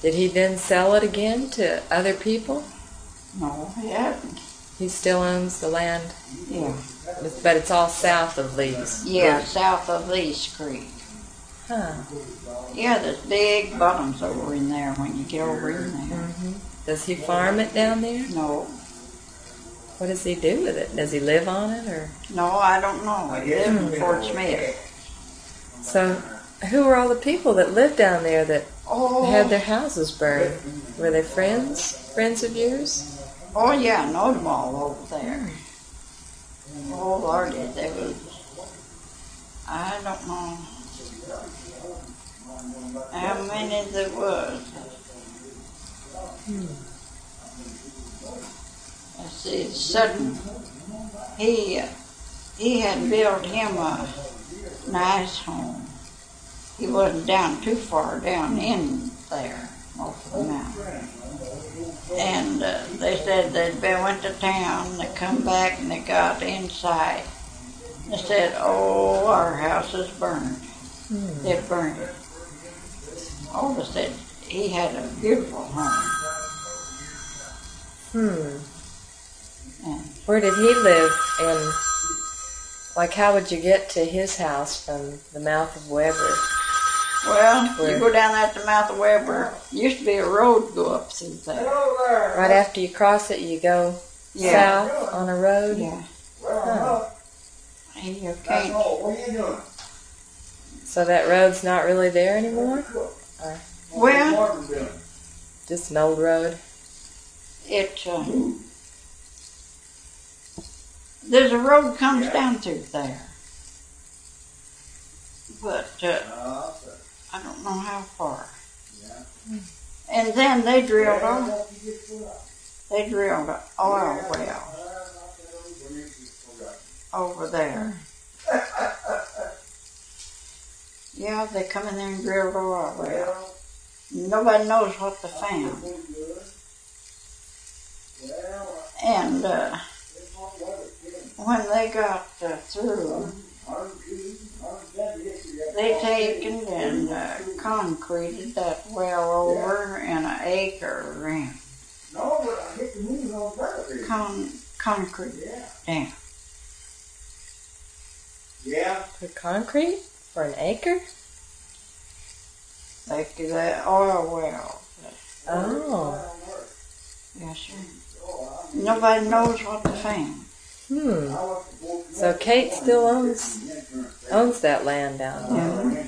did he then sell it again to other people? No, he hasn't. He still owns the land? Yeah. But it's all south of Lee's? Yeah, south of Lee's Creek. Huh. Yeah, there's big bottoms over in there when you get over in there. Mm-hmm. Does he farm it down there? No. What does he do with it? Does he live on it, or? No, I don't know. He lives in Fort Smith. So Who were all the people that lived down there that had their Oh, houses burned? Were they friends of yours? oh yeah, I know them all over there. Oh Lordy, there was, I don't know how many there was. Let's see, Sutton, he had built him a nice home. He wasn't down too far down in there, off the mountain. And they said they went to town, they come back and they got inside. They said, oh, our house is burned. They'd burned it. Oh, they said he had a beautiful home. And Where did he live? And like, how would you get to his house from the mouth of Weber? well, you go down there at the mouth of Weber. Used to be a road go up through there. Right after you cross it, you go south on a road? Yeah. Huh. You can't. So that road's not really there anymore? Or Well, just an old road? it there's a road comes down through there, but I don't know how far. And then they drilled an oil well over there. Yeah, they come in there and drilled an oil well. Nobody knows what they found. And when they got through, they taken and concreted that well over in an acre around. Concrete down. For concrete? For an acre? Like that oil well. Oh. Yes, sir. Nobody knows what they found. So Kate still owns that land down there.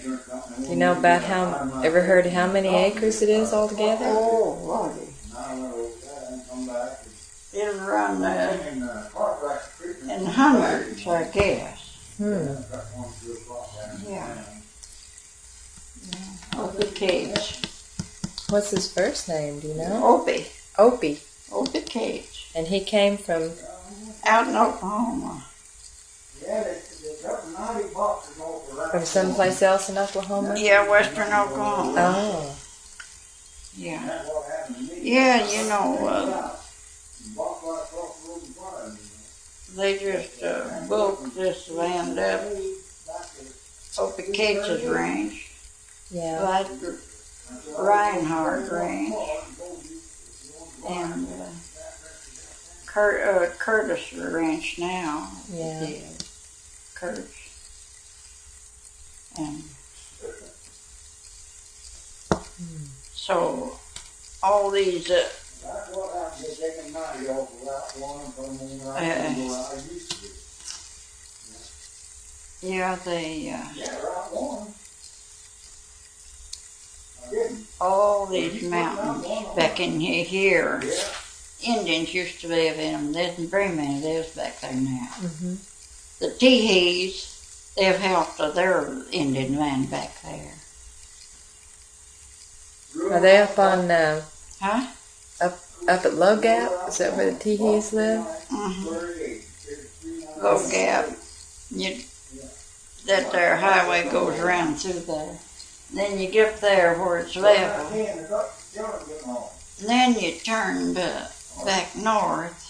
You know about ever heard how many acres it is altogether? Oh, Lordy. It'll run in hundreds, I guess. Yeah. Opie Cage. What's his first name, do you know? Opie. Opie. Opie Cage. And he came from... Out in Oklahoma. From someplace else in Oklahoma? Yeah, western Oklahoma. Oh. Yeah. Yeah, you know, they just bulked this land up. Opie Cage's ranch. Yeah. Like Reinhardt ranch. And Curtis ranch now. Yeah. Curtis. And so all these yeah, they all these mountains back in here, Indians used to live in them. There isn't very many lives back there now. The Teehees, they've helped their Indian land back there. Are they up on, Huh? up at Low Gap? Is that where the Teehees live? Low Gap. That there highway goes around through there. Then you get up there where it's level. And then you turn back north.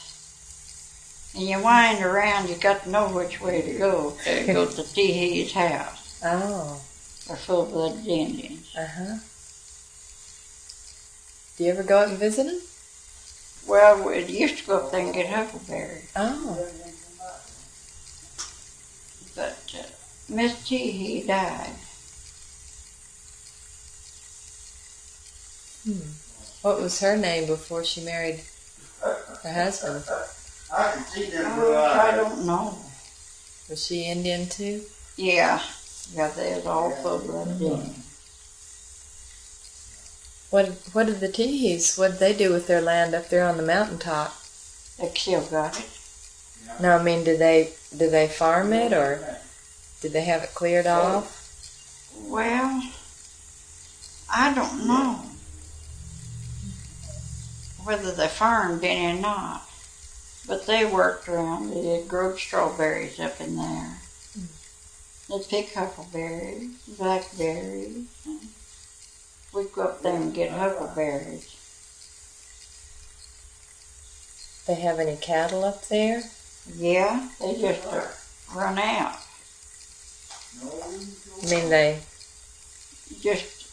And you wind around, you got to know which way to go to Teehee's house. Oh. They're full-blooded Indians. Do you ever go out and visit them? Well, we used to go up there and get huckleberries. Oh. But Miss Teehee died. What was her name before she married her husband? I don't know. Was she Indian too? Yeah. Yeah, they was all full-blood Indian. What did the Teehees, what did they do with their land up there on the mountaintop? They still got it. No, I mean, did they farm it, or did they have it cleared off? Well, I don't know whether they farmed any or not, but they worked around. They growed strawberries up in there. They'd pick huckleberries, blackberries. We'd go up there and get huckleberries. They have any cattle up there? Yeah, they just run out. I mean, they just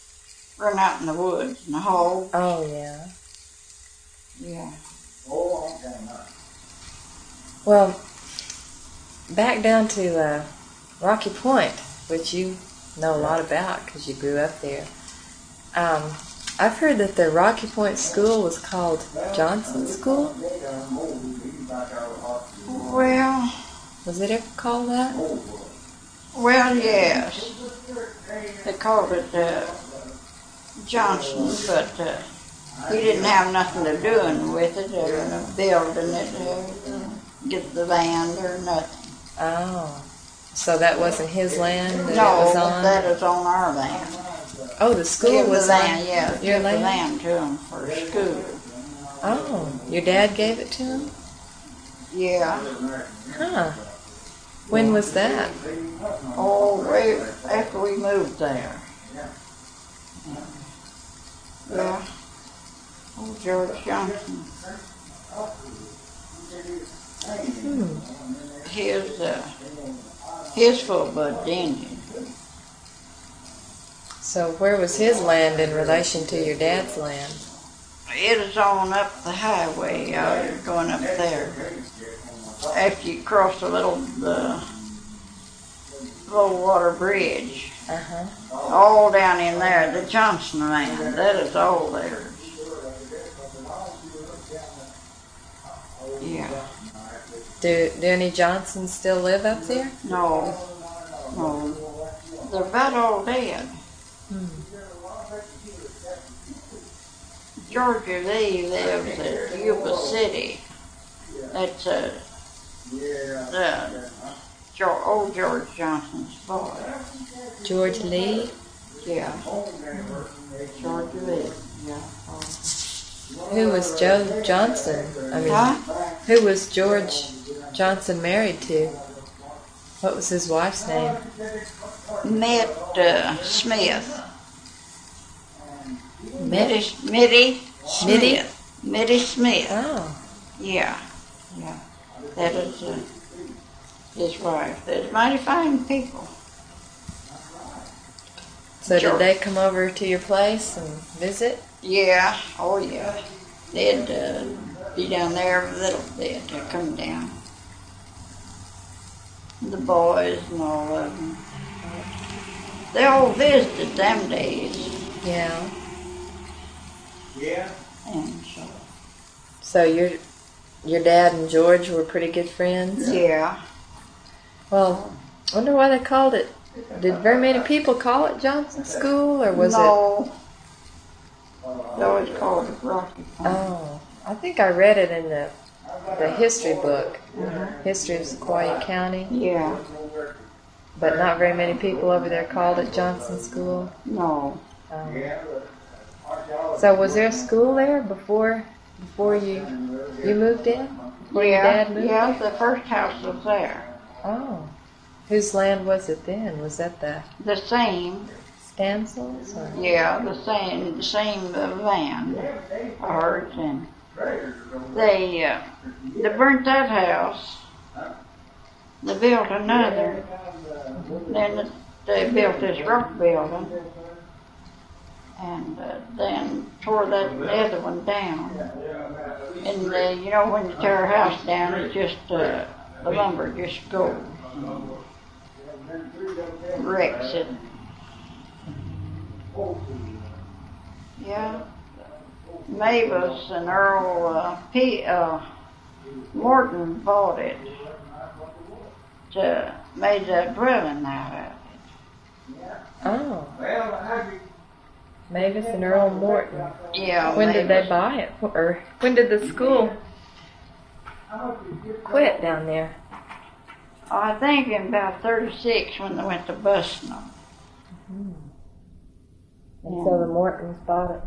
run out in the woods and the hogs. Oh, yeah. Yeah. Well, back down to Rocky Point, which you know a lot about because you grew up there. I've heard that the Rocky Point school was called Johnson School. Well, was it ever called that? Well, yes. They called it Johnson, but he didn't have nothing to do with it, or building it, get the land or nothing. Oh, so that wasn't his land that no, it was on? That is on our land. Oh, the school was land, on yeah, your land? The land to him for school. Oh, your dad gave it to him? Yeah. Huh. When was that? Oh, way after we moved there. Yeah. Oh, George Johnson. His full-blood Indian. So where was his land in relation to your dad's land? It is on up the highway, going up there. After you cross the low water bridge. Uh-huh. All down in there, the Johnson land, that is all theirs. Yeah. Do any Johnsons still live up there? No. They're about all dead. Georgia Lee lives at Yuba City. That's old George Johnson's boy. George Lee? Yeah. George Lee, yeah. Who was Joe Johnson? I mean, Who was George Johnson married to? What was his wife's name? Mittie Smith. Mittie Smith. Oh. Yeah. That is his wife. They're mighty fine people. So did they come over to your place and visit? Yeah. Oh, yeah. They'd be down there a little bit. They'd come down. The boys and all of them. They all visited them days. Yeah. And so your dad and George were pretty good friends? Yeah. Well, I wonder why they called it. Did very many people call it Johnson School, or was No. They always called it Rocky Point. Oh, I think I read it in the history book, History of Sequoyah County. Yeah. But not very many people over there called it Johnson School. No. So was there a school there before you moved in? Before your dad moved Yeah, there? the first house was there. Oh. Whose land was it then? Was that the same? Stansels? Or? Yeah, the same land. Ours, and they burnt that house. They built another. Then they built this rock building, and then tore that other one down. And when you tear a house down, it's just the lumber just goes, wrecks it. Yeah. Mavis and Earl Norton bought it, made a dwelling out of it. Oh. Mavis and Earl Norton. Yeah. When Mavis. did they buy it? Or when did the school quit down there? Oh, I think in about 36 when they went to busing them. And so the Mortons bought it.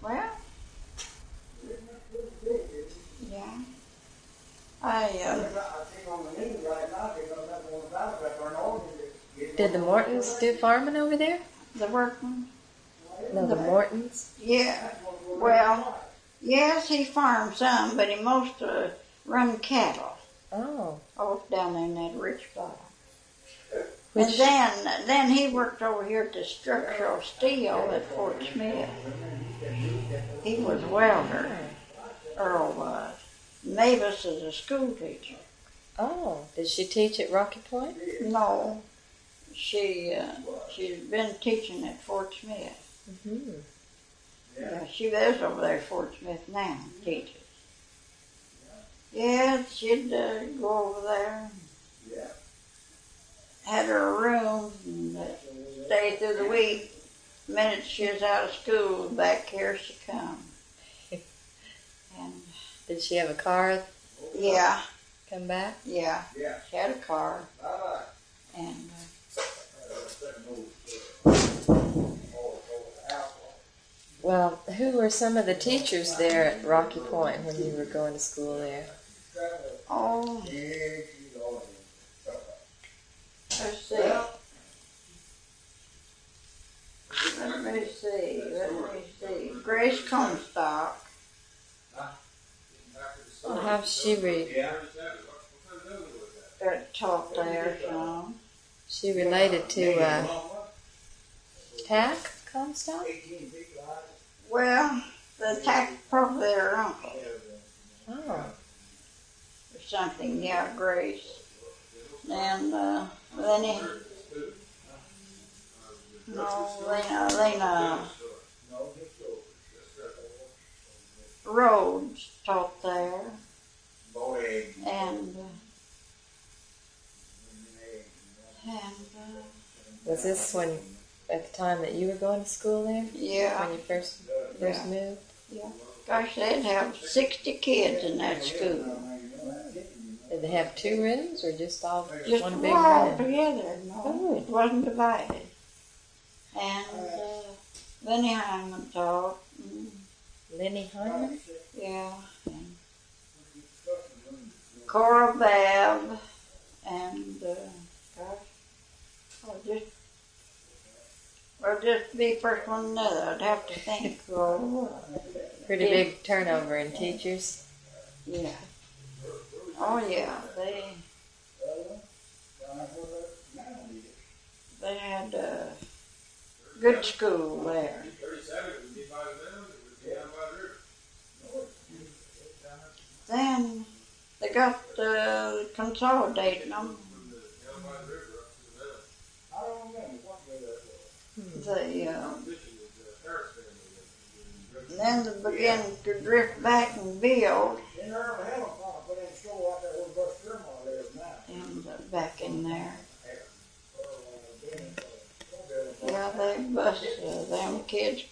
Well, yeah. Did the Mortons do farming over there? The workman? No, the Mortons? Yeah. Well, yes, he farmed some, but he mostly run cattle. Oh. Off down there in that rich bottom. Which, And then he worked over here at the structural steel at Fort Smith. He was a welder. Earl was. Mavis is a school teacher. oh, did she teach at Rocky Point? No, she's been teaching at Fort Smith. Mm-hmm. Yeah, she lives over there at Fort Smith now, teaches. Yeah, she'd go over there. Had her a room and stay through the week. The minute she was out of school, back here she come. And Did she have a car yeah, come back? yeah, she had a car. And Well, who were some of the teachers there at Rocky Point when you were going to school there? oh, let's see. Let me see. Grace Comstock. Well, how's she Taught there some. she related to Tack Comstock? Well, the tax probably their uncle Oh. or something. Yeah, Grace. And Lena Rhodes taught there. And Was this when at the time that you were going to school there? yeah, When you first Yeah. moved? yeah. Gosh, they'd have 60 kids in that school. Did they have two rooms or just all Just one big all room? together. No, Oh. it wasn't divided. And Lenny Hyman taught. Lenny Hyman? Yeah. And Cora Babb. And I'll just be first one another. I'd have to think. Pretty big turnover in teachers. Yeah. Oh yeah, they had a good school there. Then they got consolidating them. Then they began to drift back and build. And back in there. Yeah, they busted them kids.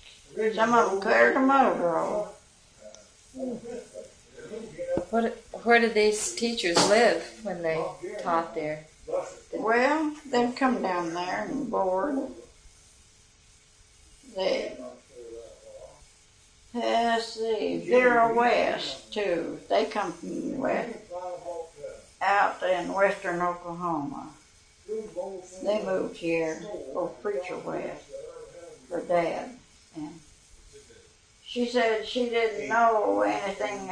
Some of them carried them over. Where did these teachers live when they taught there? Well, they'd come down there and board. Let's see, Vera West too. They come from the west, out in western Oklahoma. They moved here, old Preacher West, her dad. And she said she didn't know anything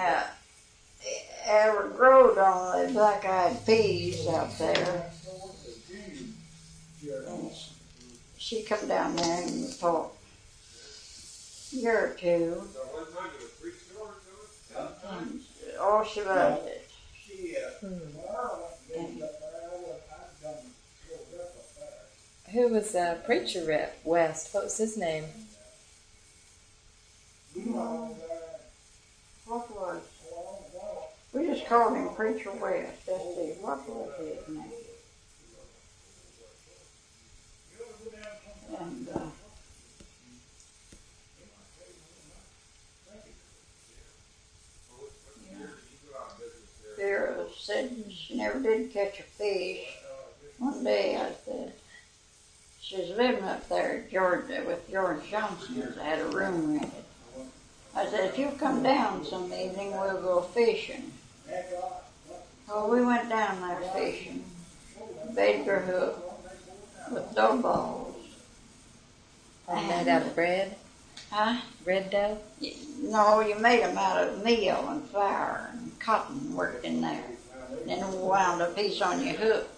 ever growed on the black-eyed peas out there. And she come down there and taught a year or two. And she loved it. And Who was a preacher rep west? What was his name? What was? We just called him Preacher West. Let's see, what was his name? And Vera said she never did catch a fish. One day I said, she was living up there in Georgia with George Johnson. They had a room rented. I said, if you come down some evening, we'll go fishing. So we went down there fishing. Baker hook with dough balls. Made out of bread? Huh? Red dough? No, you made them out of meal and flour and cotton worked in there. Then wound a piece on your hook.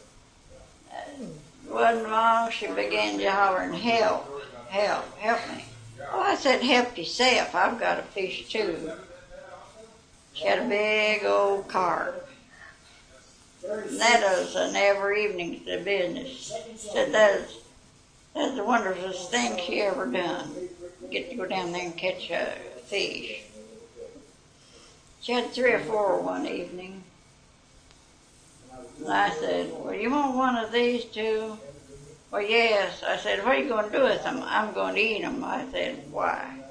Wasn't long, she began to hollering, help me. Oh, I said, help yourself, I've got a fish too. She had a big old carp. And that was an every evening to the business. Said that's the wondrousest thing she ever done. Get to go down there and catch a fish. She had 3 or 4 one evening. And I said, well, you want one of these too? Well, yes. I said, what are you going to do with them? I'm going to eat them. I said, why?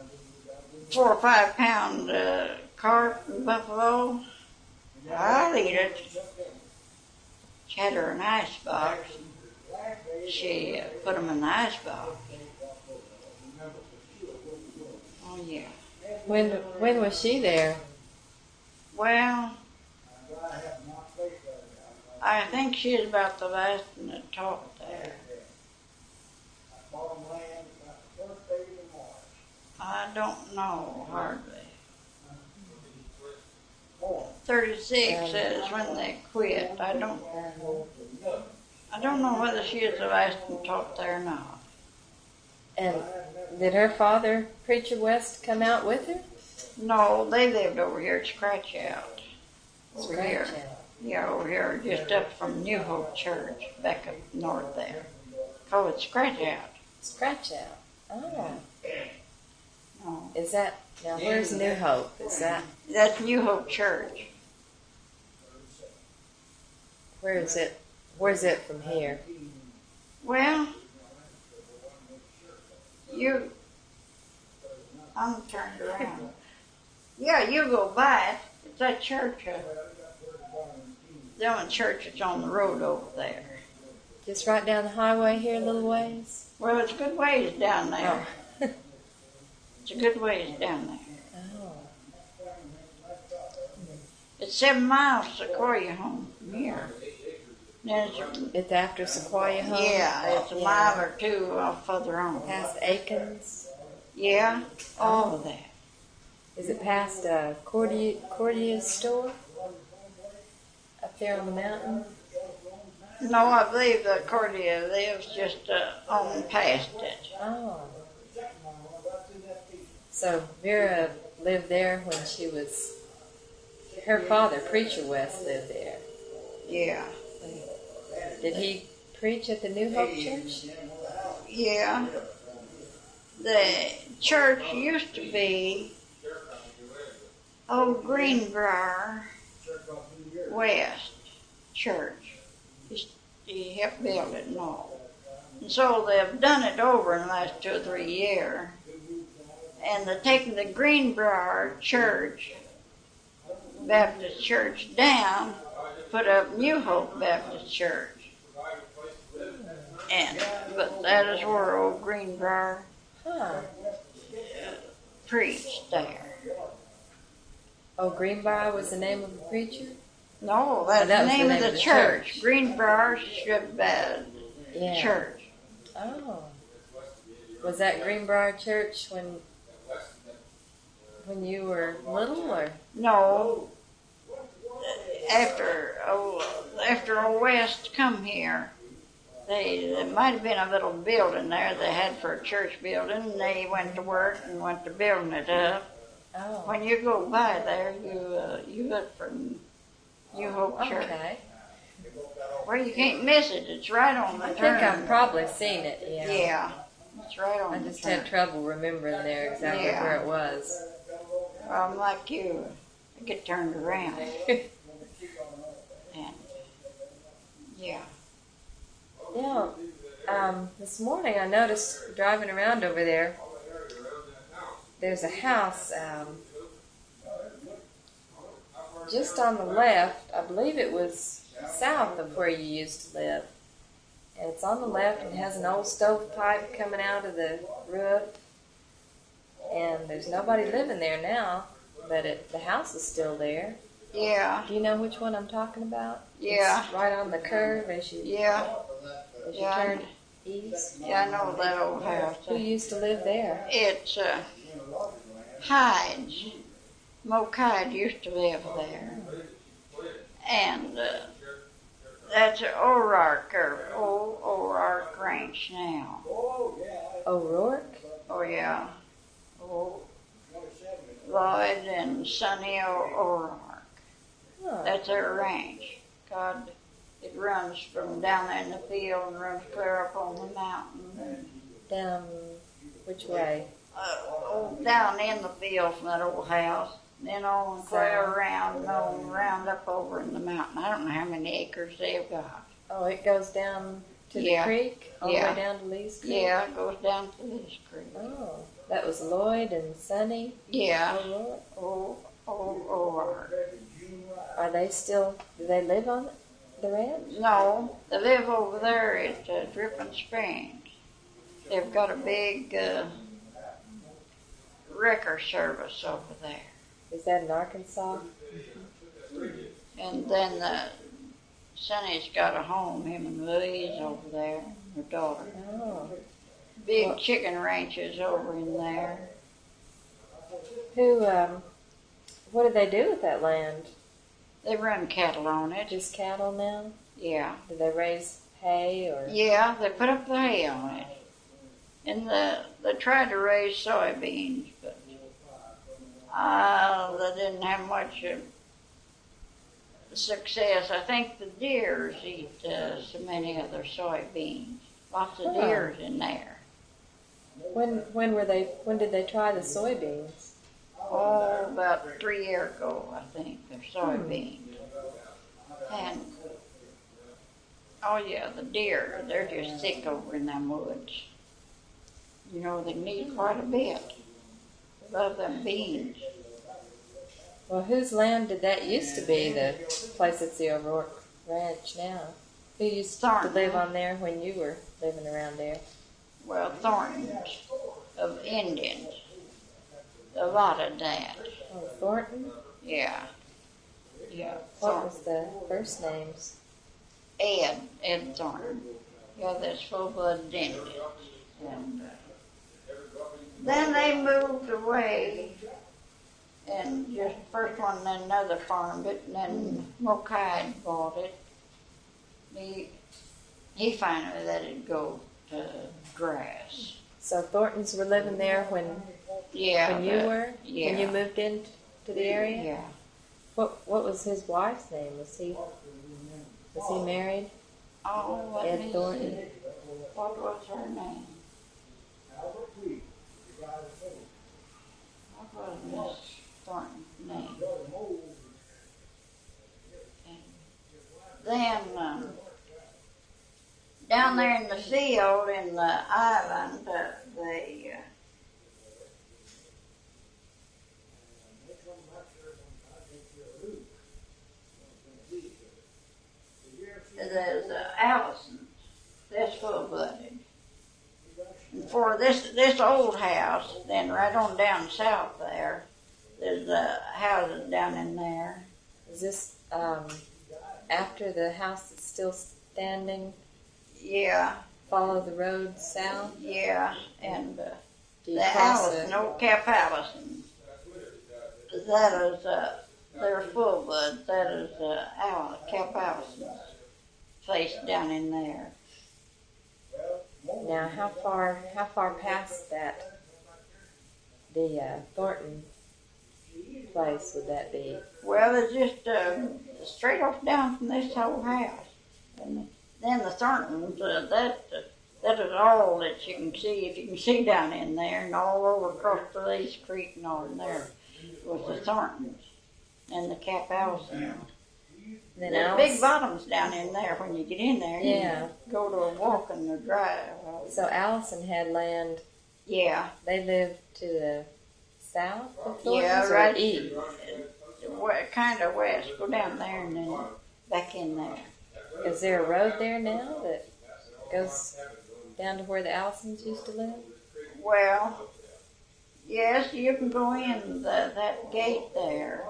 4 or 5 pound carp and buffalo? I'll eat it. She had her in an ice box. She put them in the ice box. Oh, yeah. When was she there? Well, I think she was about the last one that talked there. I don't know, hardly. 36 is when they quit. I don't know whether she is the last one talked there or not. And did her father, Preacher West, come out with her? No, they lived over here at Scratch Out. Over here. Scratch Out. Yeah, over here, just up from New Hope Church, back up north there. Call it Scratch Out. Scratch Out. Oh. No. Is that, now where's New Hope? Is that? That's New Hope Church. Where is it? Where's it from here? Well, I'm turned around. Yeah, you go by it. It's that church, the only church that's on the road over there. Just right down the highway here a little ways? Well, it's a good ways down there. Oh. It's a good ways down there. Oh. It's 7 miles to Sequoia home from here. It's after Sequoia home? Yeah, it's a mile or 2 off further on. Past Aikens? Yeah, all of that. Is it past Cordia's store? Up there on the mountain? No, I believe the Cordia lives just on past it. Oh. So Vera lived there when she was, her father, Preacher West, lived there. Yeah. Did he preach at the New Hope Church? Yeah. The church used to be Old Greenbrier West Church. He helped build it and all. And so they've done it over in the last 2 or 3 years. And they're taking the Greenbrier Church, Baptist Church, down, put up New Hope Baptist Church. But that is where old Greenbrier preached there. Oh, Greenbrier was the name of the preacher? No, that's the name of the church. church. Greenbrier Church. Oh. Was that Greenbrier Church when you were little, or? No. After old West come here, there might have been a little building there they had for a church building, and they went to work and went to building it up. Oh. When you go by there, you look for New Hope Church. Okay. Well, you can't miss it. It's right on the I turn. think I've probably seen it, yeah. Yeah, it's right on I the just turn. had trouble remembering there exactly Yeah. where it was. Well, I'm like you. I get turned around. And, yeah. Yeah. This morning I noticed driving around over there, there's a house just on the left. I believe it was south of where you used to live. And it's on the left and has an old stovepipe coming out of the roof. And there's nobody living there now, but the house is still there. Yeah. Do you know which one I'm talking about? Yeah. It's right on the curve as you turn east. Yeah, I know that old house. Who used to live there? It's Hyde's. Mo Hyde used to live there. And that's O'Rourke, or Old O'Rourke Ranch now. O'Rourke? Oh, yeah. Oh, Lloyd and Sonny O'Rourke. Huh. That's their ranch. God, it runs from down there in the field and runs clear up on the mountain. Down which way? Down in the field from that old house. Then on clear around and on round up over in the mountain. I don't know how many acres they've got. Oh, it goes down to the creek? All the way down to Lee's Creek? Yeah, it goes down to Lee's Creek. Oh, that was Lloyd and Sonny? Yeah. O'Rourke? O'Rourke. Are they still, do they live on the ranch? No, they live over there at Dripping Springs. They've got a big wrecker service over there. Is that in Arkansas? And then Sonny's got a home, him and Louise over there, her daughter. Oh. Big chicken ranches over in there. What do they do with that land? They run cattle on it. Just cattle now? Yeah. Do they raise hay or? Yeah, they put up the hay on it. And they tried to raise soybeans, but they didn't have much success. I think the deers eat so many of their soybeans. Lots of deers in there. When did they try the soybeans? Oh, about 3 years ago, I think, their soybeans. And, oh yeah, the deer, they're just thick over in them woods. You know, they need quite a bit. They love them beans. Well, whose land did that used to be, the place that's the O'Rourke Ranch now? Who used to live on there when you were living around there? Well, Thorntons of Indians. A lot of that. Oh, Thornton? Yeah. Yeah. What was the first names? Ed Thornton. Yeah, that's full-blooded Indians. And then they moved away, and just first one, then another farmed it, and then Mokide bought it. He finally let it go to grass. So Thorntons were living there when you were? Yeah. When you moved into the area? Yeah. What was his wife's name? Was he married? Oh, Ed Thornton. See. What was her name? What was Miss Thornton's name? Then down there in the field in the island, there's Allison. That's full-blooded. And for this old house, then right on down south there's houses down in there. Is this after the house that's still standing? Yeah. Follow the road south? Yeah, and the Allison, old Cap Allison. That is, they're full-blood. That is Cap Allison's place down in there. Now, how far past that, the Thornton place would that be? Well, it's just straight off down from this house. whole house. And then the Thorntons, that is all that you can see. If you can see down in there and all over across the Lee's Creek and all in there was the Thorntons and the Cap Allison. Then There's big bottoms down in there when you get in there. Yeah. You go to a walk in the drive. So Allison had land. Yeah. They lived to the south of Thornton's, Yeah, or right east? Kind of west. Go down there and then back in there. Is there a road there now that goes down to where the Allisons used to live? Well, yes, you can go in that gate there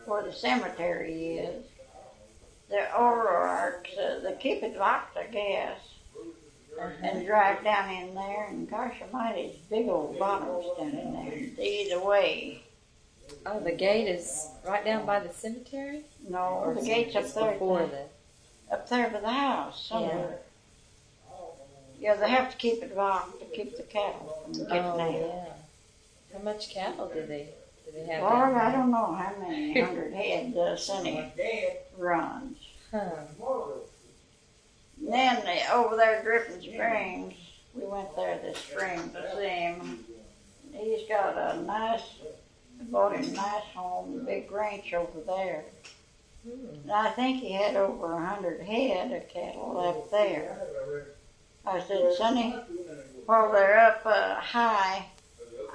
where the cemetery is. The overarch, they keep it locked, I guess, and drive down in there, and gosh almighty, it's big old bottoms down in there, either way. Oh, the gate is right down by the cemetery? No, Or the gate's up there. Before Up there by the house, somewhere. Yeah, they have to keep it locked to keep the cattle from getting out. Yeah. How much cattle do they have? Lord, I don't know how many 100 head Sonny runs. Huh. And then over there at Griffin Springs, we went there this spring to see him. He's got bought him a nice home, a big ranch over there. And I think he had over 100 head of cattle up there. I said, Sonny, while they're up high,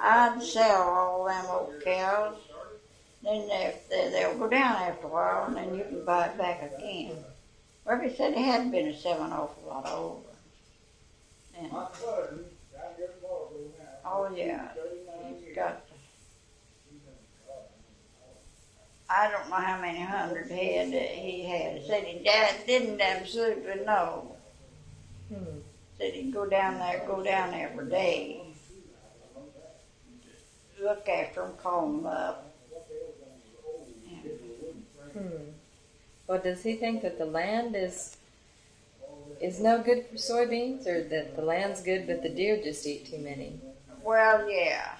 I'd sell all them old cows. Then they'll go down after a while, and then you can buy it back again. Well, he said he hadn't been selling an awful lot over. And, oh yeah, he's got. I don't know how many 100 head he had. He said he didn't absolutely know. Said he'd go down there every day. Look after them, call them up. Well, does he think that the land is no good for soybeans, or that the land's good but the deer just eat too many? Well, yeah.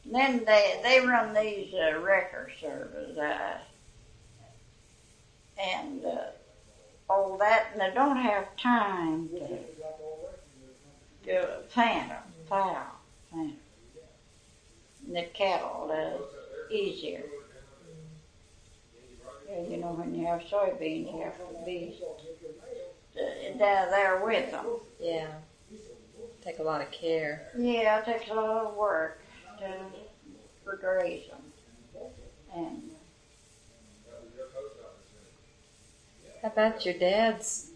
And then they run these wrecker services and all that, and they don't have time to plant them, plow. And the cattle easier. You know, when you have soybeans, you have to be down there with them. Yeah. Take a lot of care. Yeah, it takes a lot of work to graze them. And how about your dad's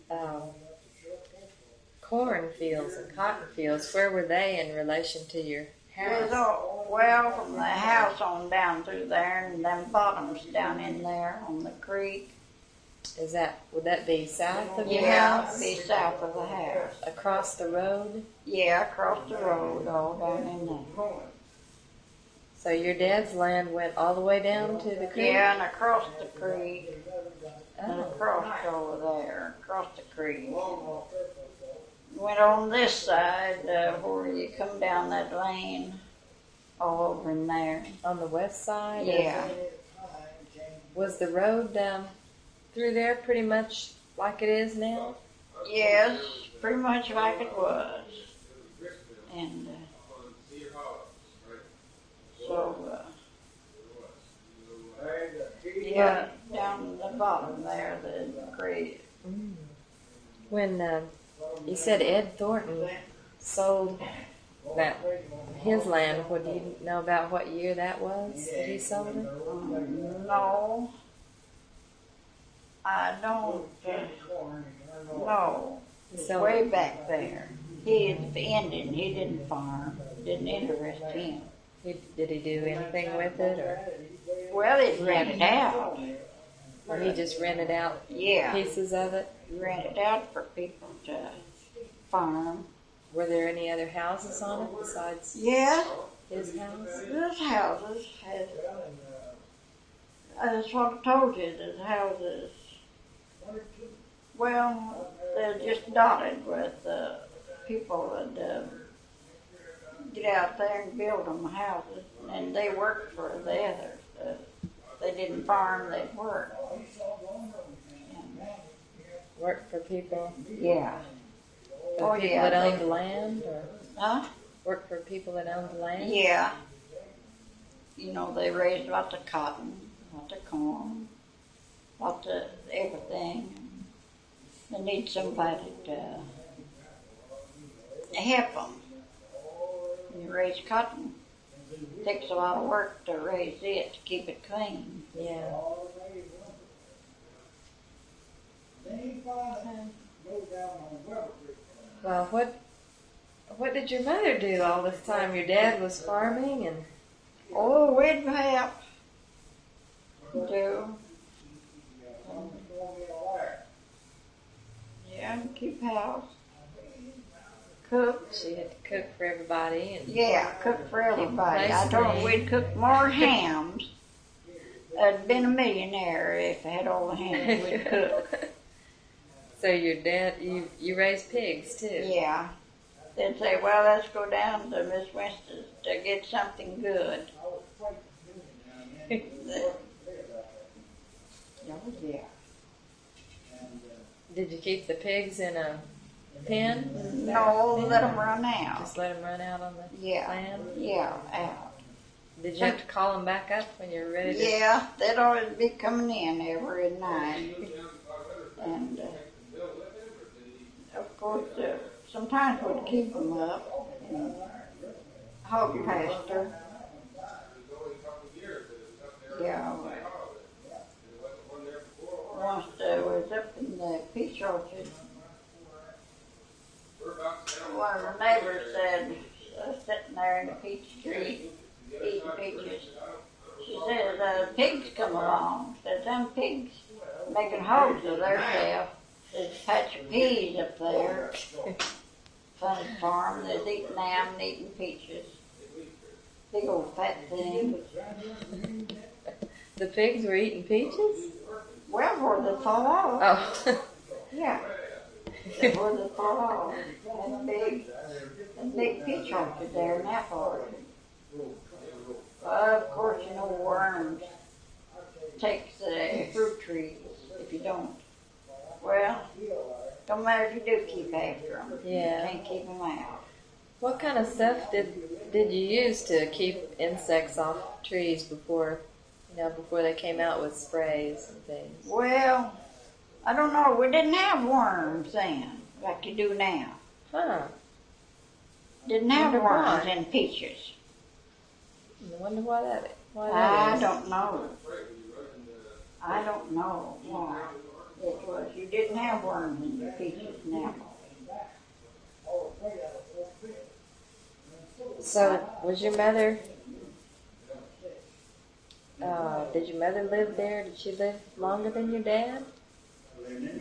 cornfields and cotton fields? Where were they in relation to your house? Well, from the house on down through there, and them bottoms down in there on the creek. Would that be south of your Yeah, house? it'd be south of the house. Across the road? Yeah, across the road, all down in there. So your dad's land went all the way down to the creek? Yeah, and across the creek, and Oh. across over there, across the creek. Went on this side where you come down that lane, all over in there. On the west side? Yeah. Was the road through there pretty much like it is now? Yes, pretty much like it was. And yeah, down the bottom there, the creek. When you said Ed Thornton sold his land, do you know about what year that was that he sold it? No, I don't know. So, Way back there. He had ended, he didn't farm, didn't interest him. did he do anything with it, or Well, it rented out. he just rented out Yeah, pieces of it? rented out for people to farm. Were there any other houses on it besides Yeah, his house? those houses had, that's what I told you, those houses, well, they're just dotted with people that get out there and build them houses, and they worked for the others. They didn't farm, they'd work. Work for people? Yeah. For people that owned the land? Or Huh? work for people that owned the land? Yeah. You know, they raised lots of cotton, lots of corn, lots of everything. They need somebody to help them. When you raise cotton, it takes a lot of work to raise it, to keep it clean. Yeah. Well, what did your mother do all this time? Your dad was farming and... Oh, we'd help. Do. Yeah, keep house. Cook. She had to cook for everybody. And Yeah, cook for everybody. Nice I told her thing. we'd cook more hams. I'd been a millionaire if I had all the hams we'd cook. So your dad, you raised pigs too? Yeah. They'd say, well, let's go down to Miss Winstead to get something good. Yeah. Did you keep the pigs in a pen? No, let them run out. Just let them run out on the Yeah. land? Yeah, out. Did you have to call them back up when you were ready to? Yeah, they'd always be coming in every night. And, of course, sometimes we'd keep them up. And hog pasture. Yeah. Once I was up in the peach orchard, one of the neighbors said, sitting there in the peach tree, eating peaches, she said, pigs come along. Said, them pigs making hogs of themselves. There's a patch of peas up there. Funny farm. There's eating them and eating peaches. Big old fat thing. The pigs were eating peaches? Well, where they fall off. Oh. Yeah. Where they fall off. That big peach orchard there in that orchard. Of course, you know, worms takes the fruit trees if you don't. Well, don't matter if you do keep after them. Yeah. You can't keep them out. What kind of stuff did you use to keep insects off trees before they came out with sprays and things? Well, I don't know. We didn't have worms then, like you do now. Huh. Didn't have Wonder worms why. in peaches. I wonder why that I is. don't know. I don't know why it was. You didn't have worms in your peaches now. So, was your mother, did your mother live there? Did she live longer than your dad?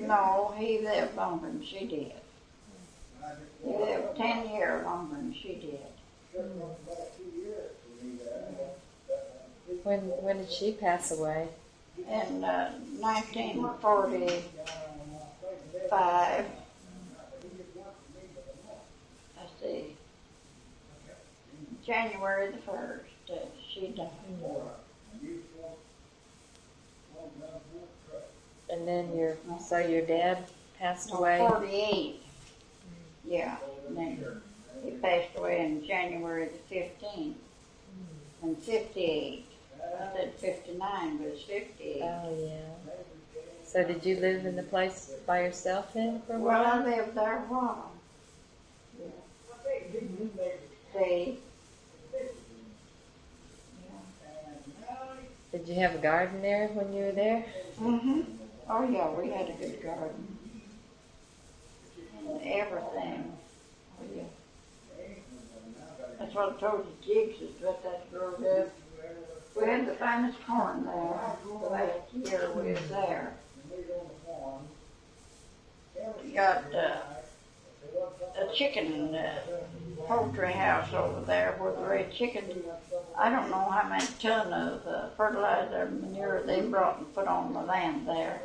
No, he lived longer than she did. He lived 10 years longer than she did. When did she pass away? In 1945, I see, January the 1st, she died. And then your dad passed away? 48. Yeah. And then he passed away in January the 15th. And 58. I said 59, but it's 58. Oh, yeah. So did you live in the place by yourself then for a Well, while? I lived there a while. Yeah. See? Did you have a garden there when you were there? Mm-hmm. Oh, yeah, we had a good garden. And everything. Oh, yeah. That's what I told you, Jigs is what that girl did. We had the finest corn there the last year we was there. We got a chicken poultry house over there where they raise chickens. I don't know how many ton of fertilizer and manure they brought and put on the land there.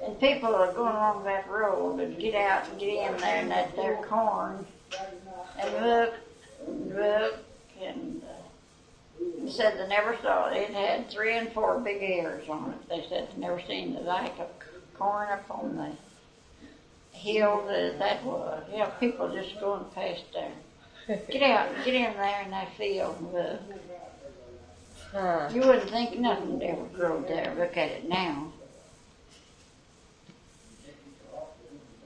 And people are going along that road and get out and get in there and at their corn and look and said they never saw it. It had 3 and 4 big ears on it. They said they never seen the like of corn up on the hill that was. Yeah, people just going past there. Get out, get in there in that field. Huh. You wouldn't think nothing ever grew there. Look at it now.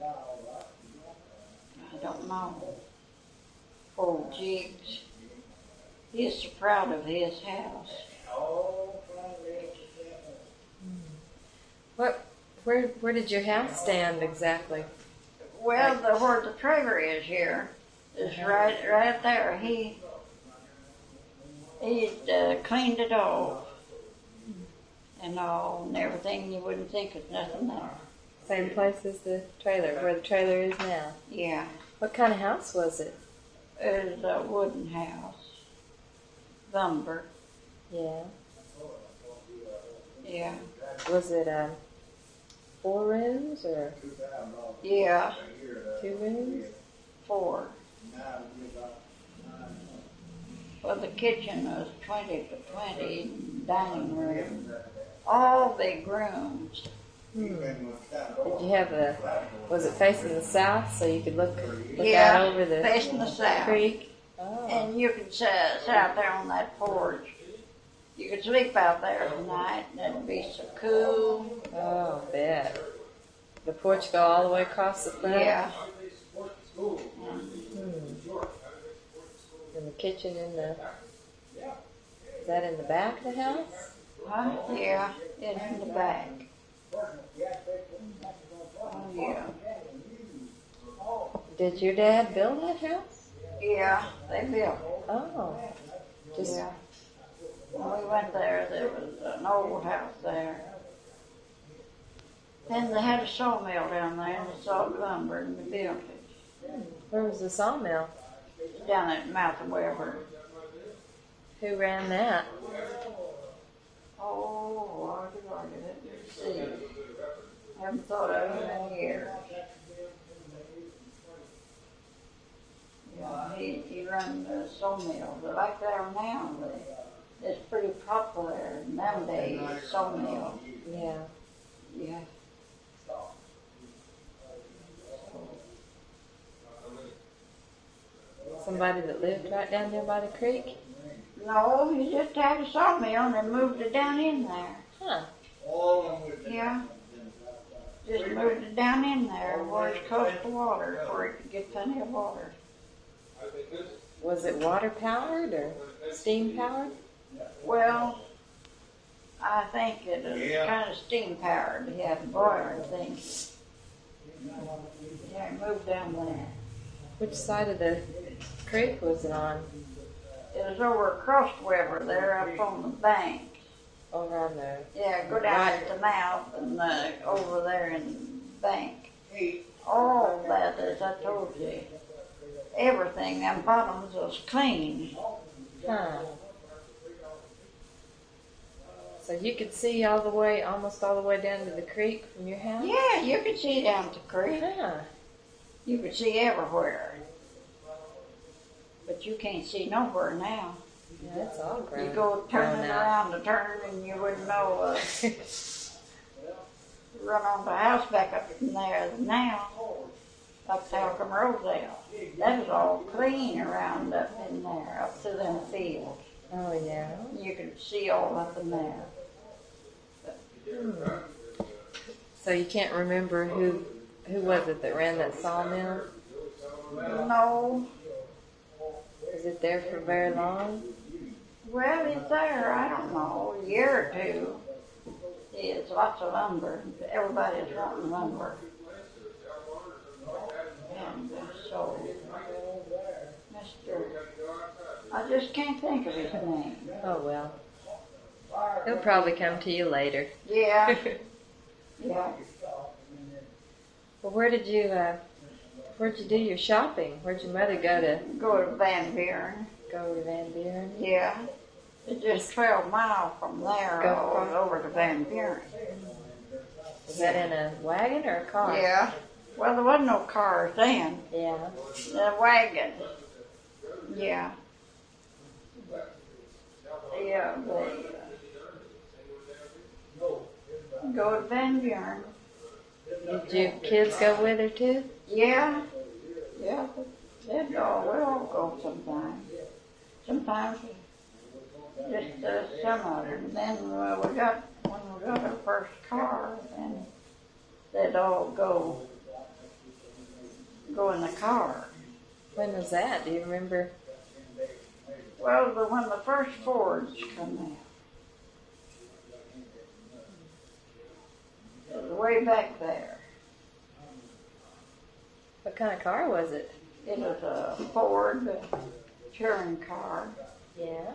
I don't know. Old Jiggs. He's so proud of his house. Where did your house stand exactly? Well, where the trailer is here is right there. He'd cleaned it off and all and everything. You wouldn't think there's nothing there. Same place as the trailer, where the trailer is now. Yeah. What kind of house was it? It was a wooden house. Lumber. Yeah. Yeah. Was it 4 rooms or? Yeah. 2 rooms? 4. Well, the kitchen was 20 by 20, dining room, all big rooms. Did you have was it facing the south so you could look Yeah, out over the facing the south. creek? Oh. And you could sit out there on that porch. You could sleep out there at night and it'd be so cool. Oh, I bet. The porch go all the way across the front? Yeah. And the kitchen is that in the back of the house? Huh? Yeah, it's in the back. Oh, yeah. Did your dad build that house? Yeah, they built it. Oh. Just Yeah. When we went there was an old house there. Then they had a sawmill down there and they sawed lumber and they built it. Where was the sawmill? Down at Mouth of Weber. Who ran that? Oh, Lordy, let me see. I haven't thought of it in years. Yeah, he run the sawmill. But like there now, it's pretty popular nowadays, sawmill. Yeah. Yeah. Somebody that lived right down there by the creek? No, he just had a sawmill and they moved it down in there. Huh. Yeah. Just moved it down in there where it's close to water, where it could get plenty of water. Was it water powered or steam powered? Well, I think it was kind of steam powered. He had a boiler and things. Yeah, he moved down there. Which side of the creek was it on? It was over across Weber there up on the bank. Over on the... Yeah, go down Right. at the mouth and over there in the bank. All that, as I told you, everything, them bottoms was clean. Huh. So you could see all the way, almost all the way down to the creek from your house? Yeah, you could see down the creek. Huh. You could see everywhere. But you can't see nowhere now. Yeah, that's all grown. You go turning grown out. around the turn and you wouldn't know, run on the house back up in there now, like Falcon Rosedale. That was all clean around up in there, up to them fields. Oh, yeah. You could see all up in there. So you can't remember who was it that ran that sawmill? No. Was it there for very long? Well, it's there, I don't know, a year or two. It's lots of lumber. Everybody's wanting lumber. And so, I just can't think of his name. Oh, well. He'll probably come to you later. Yeah. Yeah. Well, where'd you do your shopping? Where'd your mother Go to Van Buren. go to Van Buren? Yeah. It's just 12 miles from there over to Van Buren. Was that in a wagon or a car? Yeah. Well, there wasn't no cars then. Yeah. A wagon. Yeah. Yeah, they go to Van Buren. Did your kids go with her too? Yeah. Yeah. They'd all, we all go sometimes. Sometimes just some of them. And then when we got our first car, and they'd all go in the car. When was that? Do you remember? Well, when the first Fords come out. It was way back there. What kind of car was it? It was a Ford touring car. Yeah.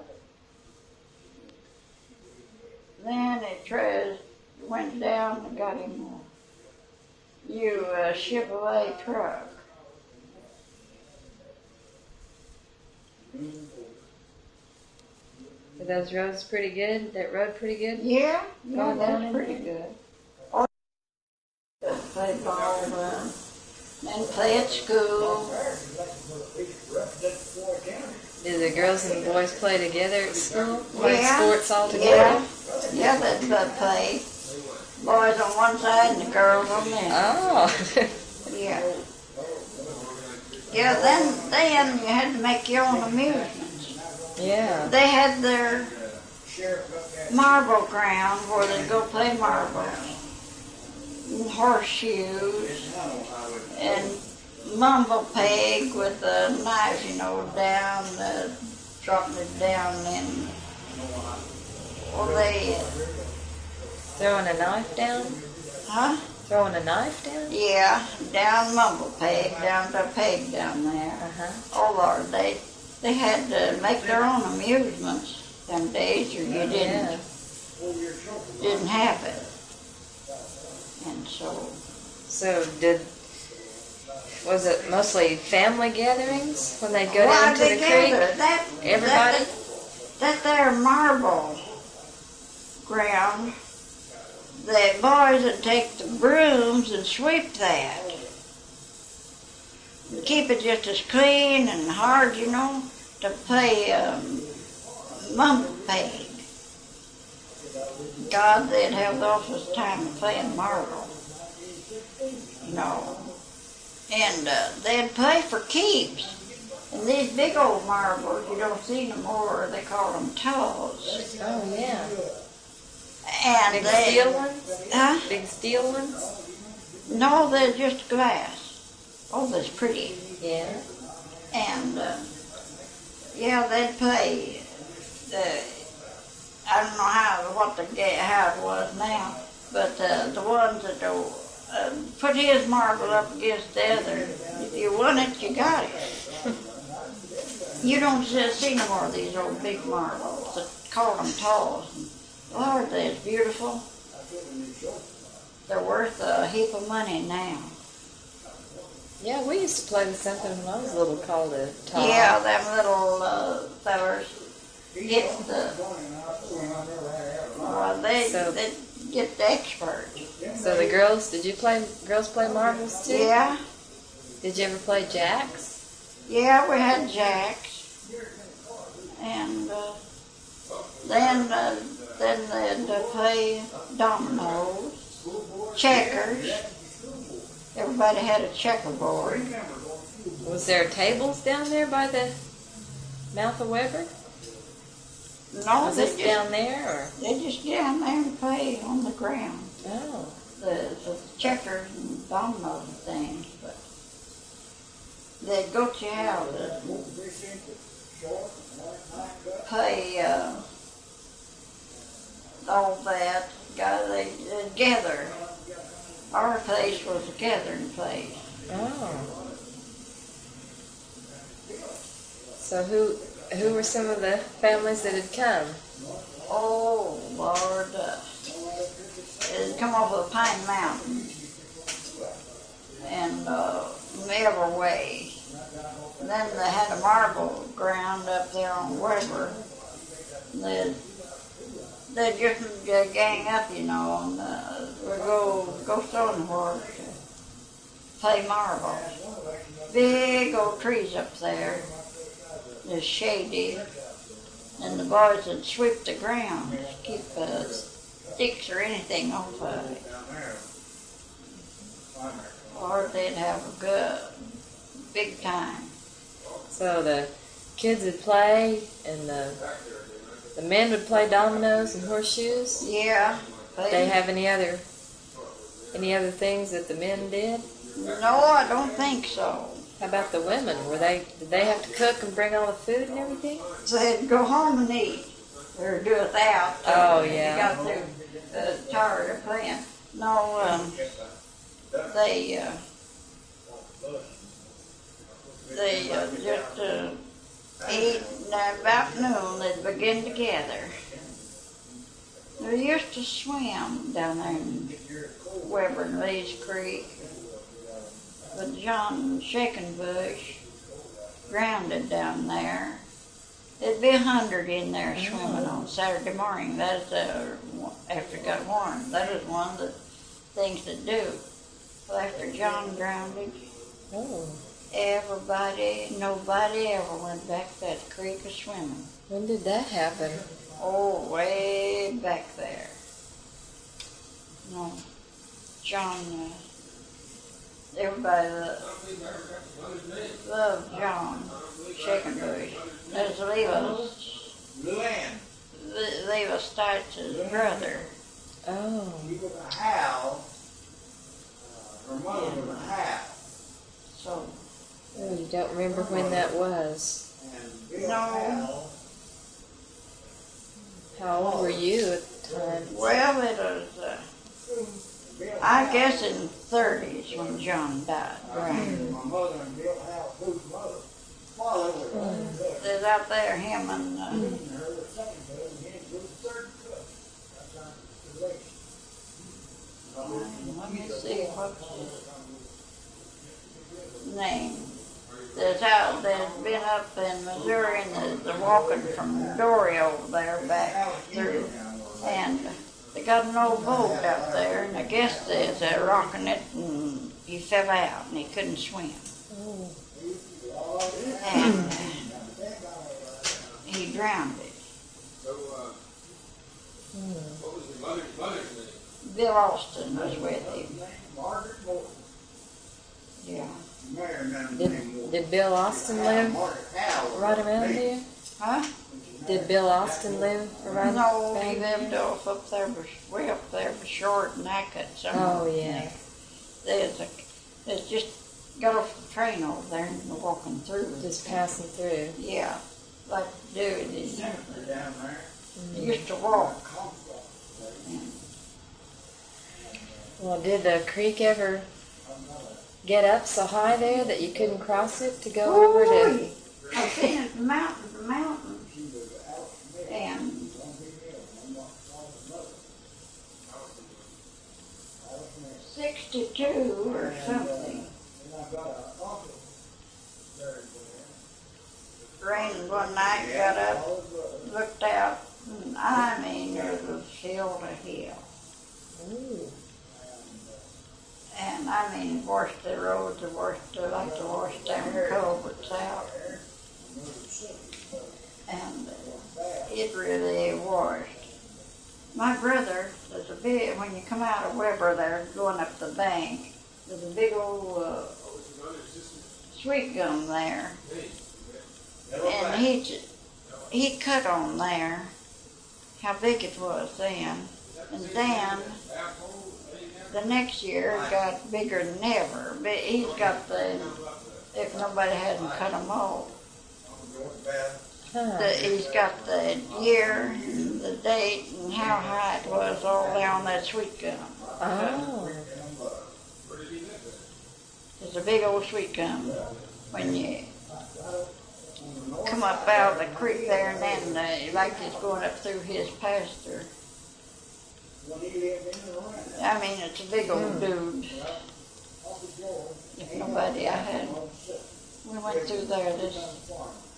Then it went down and got him a new Chevrolet truck. Were those roads pretty good? That road pretty good? Yeah, Going down that's in pretty there? good. Oh, play ball and play at school. Did the girls and the boys play together at school? Play Yeah. sports all together? Yeah, they'd play. Boys on one side and the girls on the other. Oh. Yeah. Yeah, then you had to make your own amusements. Yeah. They had their marble ground where they'd go play marbles, and horseshoes, and mumble peg with the knives, down, dropping it down in. Well, they. Throwing a knife down? Huh? Throwing a knife down? Yeah, down mumble peg, down to a peg down there. Uh-huh. Oh Lord, they had to make their own amusements them days, or you didn't have it. And so. So was it mostly family gatherings when they go down to the creek? Everybody? That there marble ground, the boys would take the brooms and sweep that. And keep it just as clean and hard, to play mumble peg. God, they'd have the awfulest time playing marble. And they'd play for keeps. And these big old marbles, you don't see no more, they call them toes. Oh, yeah. And big steel ones? Huh? Big steel ones? No, they're just glass. Oh, that's pretty. Yeah. And, they'd play. I don't know how it was now, but the ones that put his marble up against the other, if you won it, you got it. You don't see no more of these old big marbles that call them toes. Lord, they're beautiful. They're worth a heap of money now. Yeah, we used to play with something when I was little called a toy. Yeah, them little fellers get they get the experts. So the girls, did girls play marbles too? Yeah. Did you ever play jacks? Yeah, we had jacks. And then they'd play dominoes, checkers. Everybody had a checkerboard. Was there tables down there by the mouth of Weber? No, was it down there, or they just get down there and play on the ground. Oh, the checkers and dominoes and things, but they'd go to your house and play all that. They gather. Our place was a gathering place. oh. So who were some of the families that had come? Oh, Lord. It had come off of Pine Mountain and every way. And then they had a marble ground up there on Weber. They'd just gang up, and we'd go somewhere to play marbles. Big old trees up there. It's shady. And the boys would sweep the ground to keep sticks or anything off of it. they'd have a good, big time. So the kids would play, and the men would play dominoes and horseshoes. Yeah. Did they have any other things that the men did? No, I don't think so. How about the women? Did they have to cook and bring all the food and everything? So they'd go home and eat, or do it out. Oh, yeah. You got too tired of playing. No, they just ate, and about noon they'd begin together. They used to swim down there in Weber and Lee's Creek. But John Shakenbush grounded down there. There'd be 100 in there swimming on Saturday morning. That is after it got warm. That is one of the things to do. Well, after John grounded, nobody ever went back to that creek a swimming. When did that happen? Oh, way back there. No, John. Everybody loved John Shakenbush. There's Leva Stites' brother. Oh. Her mother was a half. So. Oh, you don't remember when that was? No. How old were you at the time? Well, it was, I guess in the 30s when John died. Right. My mother and Bill Howe, whose mother? Paula was There's out there him and her second cousin, and he was the third cousin. That's our relation. let me see what's his name. There's been up in Missouri and they're walking from Dory over there back through, and they got an old boat out there, and I guess they're rocking it, and he fell out and he couldn't swim. And he drowned it. What was your mother's name? Bill Austin was with him. Yeah. Did Bill Austin live right around here? Huh? Did Bill Austin live around? No, he lived up there, way up there, short and Hackett somewhere. Oh, yeah. They just got off the train over there and were walking through. Just passing through. Yeah, like David is. He used to walk. Well, did the creek ever get up so high there that you couldn't cross it to go over to? I've seen it mountain to mountain. And 62 or something. Rained one night, got up, looked out, and I mean, it was hill to hill. Ooh. And I mean, washed the roads, like to wash down culverts out. And it really washed. My brother, when you come out of Weber there, going up the bank, there's a big old sweet gum there. And he cut on there how big it was then. And then the next year it got bigger than ever. But he's got if nobody hadn't cut them off. He's got the year and the date and how high it was all down that sweet gum. Oh. It's a big old sweet gum. When you come up out of the creek there and then like it's going up through his pasture. I mean, it's a big old dude. If nobody we went through there this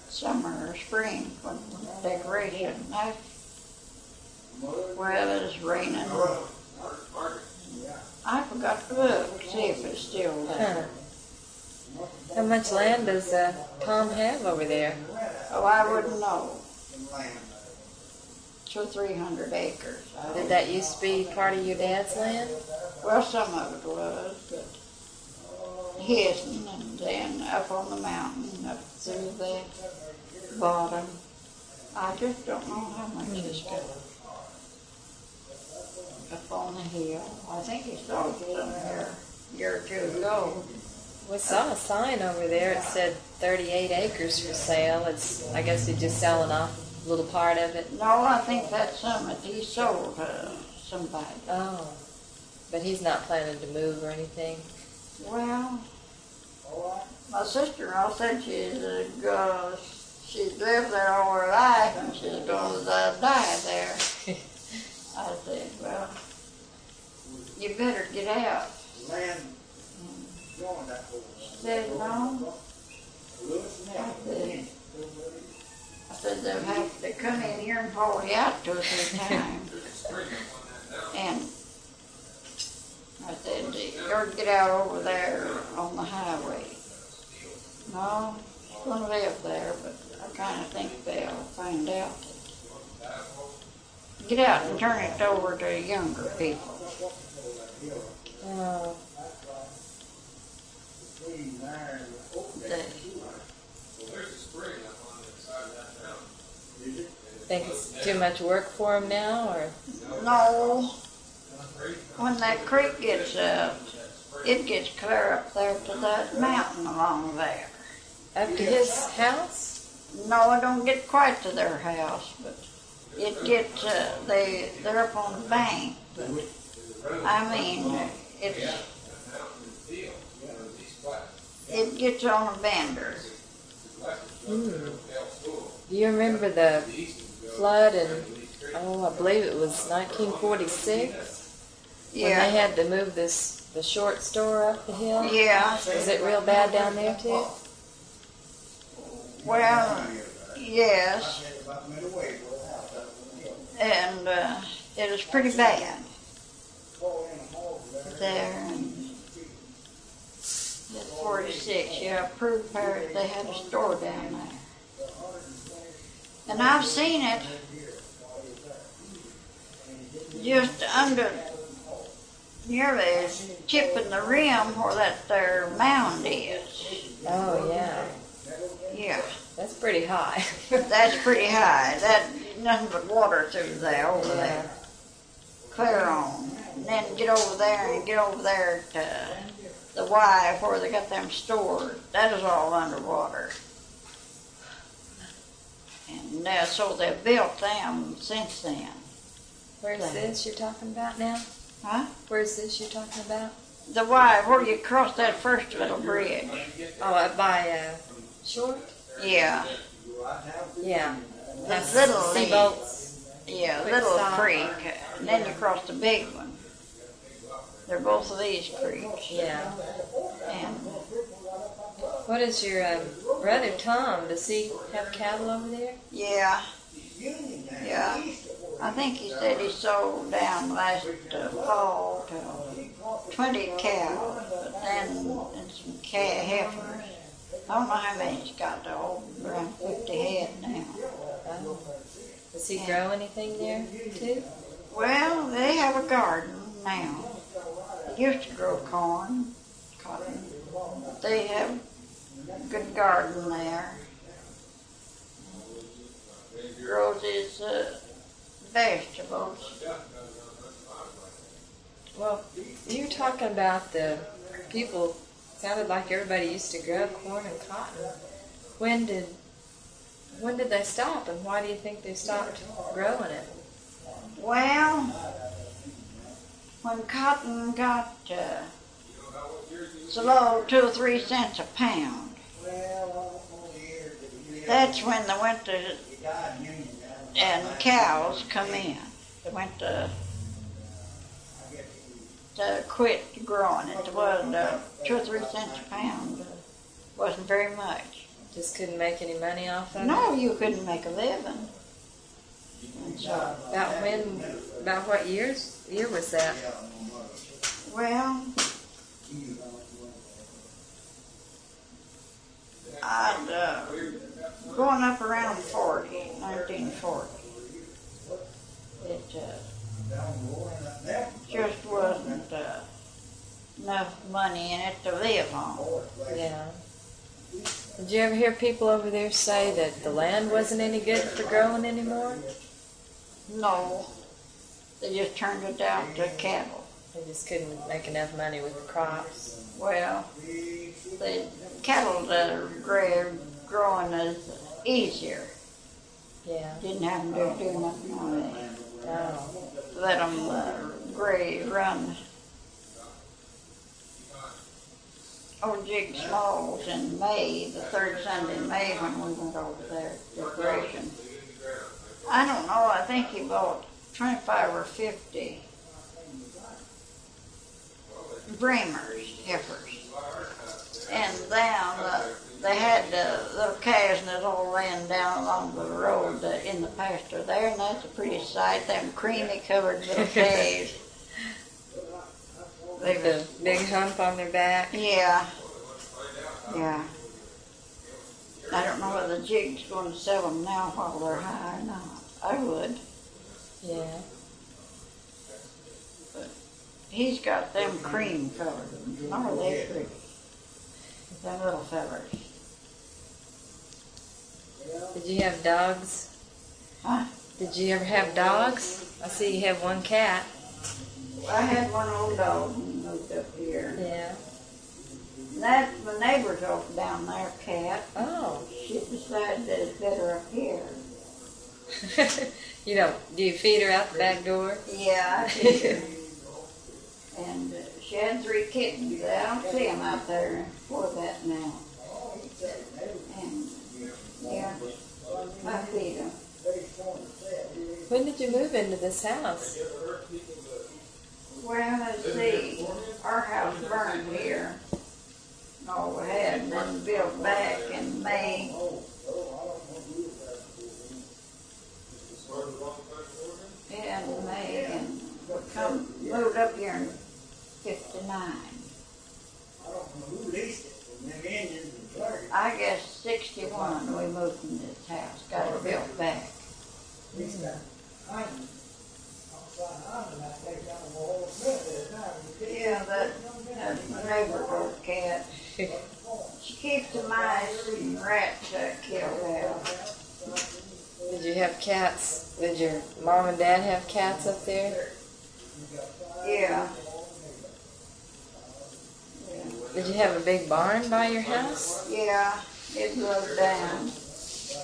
summer or spring when decoration. Well, it was raining. I forgot to look, see if it's still there. How much land does Tom have over there? Oh, I wouldn't know. 200 or 300 acres. Did that used to be part of your dad's land? Well, some of it was, but hissing, and then up on the mountain, up through the bottom. I just don't know how much it's got. Up on the hill. I think he sold some here a year or two ago. We saw a sign over there. It said 38 acres for sale. I guess he's just selling off a little part of it. No, I think that's some that he sold somebody. Oh, but he's not planning to move or anything. Well, my sister-in-law said she'd lived there all her life and she's going to die there. I said, well, you better get out. She said, no. I said, they'll have to come in here and haul you out 2 or 3 times. And I said, you're to get out over there on the highway. No, she's going to live there, but I kind of think they'll find out. Get out and turn it over to younger people. Oh. Think it's too much work for him now, or? No. When that creek gets up, it gets clear up there to that mountain along there. Up to his house? No, it don't get quite to their house, but it gets, they're up on the bank. But, I mean, it gets on a bender. Do you remember the flood in, I believe it was 1946? Yeah. When they had to move the short store up the hill? Yeah. Is it real bad down there too? Well, yes. And it was pretty bad there. At 46, yeah, Proof Parish, they had a store down there. And I've seen it just under, nearly tipping the rim where that there mound is. Oh, yeah. Yeah. That's pretty high. That's pretty high. That nothing but water through there, over there. Clear on. And then get over there and get over there to the Y where they got them stored. That is all underwater. And so they've built them since then. Where's this you're talking about now? Huh? Where's this you're talking about? The Y, where you cross that first little bridge. Oh, up by Short? Yeah. Yeah. The little Seabolts. Yeah, Quick little stop. creek. And then you cross the big one. They're both of these creeks. Yeah. And What is your brother Tom? Does he have cattle over there? yeah. Yeah. I think he said he sold down last fall to 20 cows, but then and some heifers. I don't know how many he's got though, around 50 head now. Oh. Does he grow anything there too? Well, they have a garden now. They used to grow corn, cotton. They have a good garden there. Grows his vegetables. Well, you were talking about the people. Sounded like everybody used to grow corn and cotton. When did they stop, and why do you think they stopped growing it? Well, when cotton got so low, 2 or 3 cents a pound, that's when they went to, and cows come in. They went to quit growing it. It was 2 or 3 cents a pound. Wasn't very much. Just couldn't make any money off of it? No, you couldn't make a living. And so, About what year was that? well, going up around 1940. It just wasn't enough money in it to live on. Yeah. Did you ever hear people over there say that the land wasn't any good for growing anymore? No, they just turned it out to cattle. They just couldn't make enough money with the crops. Well, the cattle that are growing is easier. Yeah. Didn't have to do nothing on it. Oh. Let them run. Old Jig Smalls in May, the third Sunday in May when we went over there, decoration. I don't know, I think he bought 25 or 50 Bremer's heifers. And down, they had little calves and it was all laying down along the road in the pasture there, and that's a pretty sight, them creamy covered little calves. Like a big hump on their back? Yeah. Yeah. I don't know whether Jig's going to sell them now while they're high or not. I would. Yeah. But he's got them cream colored. Are they pretty? Them little fellers. Did you have dogs? Huh? Did you ever have dogs? I see you have one cat. I had one old dog when we moved up here. Yeah. That's my neighbor's over down there, cat. Oh. She decided that it's better up here. Do you feed her out the back door? Yeah, I did. And she had 3 kittens. I don't see them out there for that now. And, yeah, I feed them. When did you move into this house? Well, let's see. Our house burned here. No, we had, and then built back in May. Yeah, in May, and we moved up here in 59. I guess 61 we moved in this house, got it built back. Yeah, that's my neighbor's old cat. She keeps the mice and rats killed out. Did you have cats? Did your mom and dad have cats up there? Yeah. Did you have a big barn by your house? Yeah, it blew down.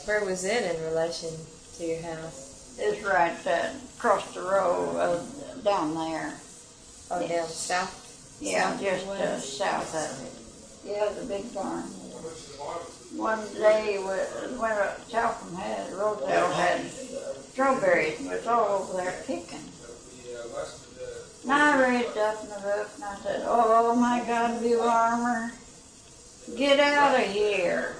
Where was it in relation to your house? It's right across the road, down there. Oh, down south? Yeah, just south of it. Yeah, the big barn. One day when Roselle had strawberries and was all over there picking. And I raised up in the roof and I said, "Oh my God, Blue Armor, get out of here."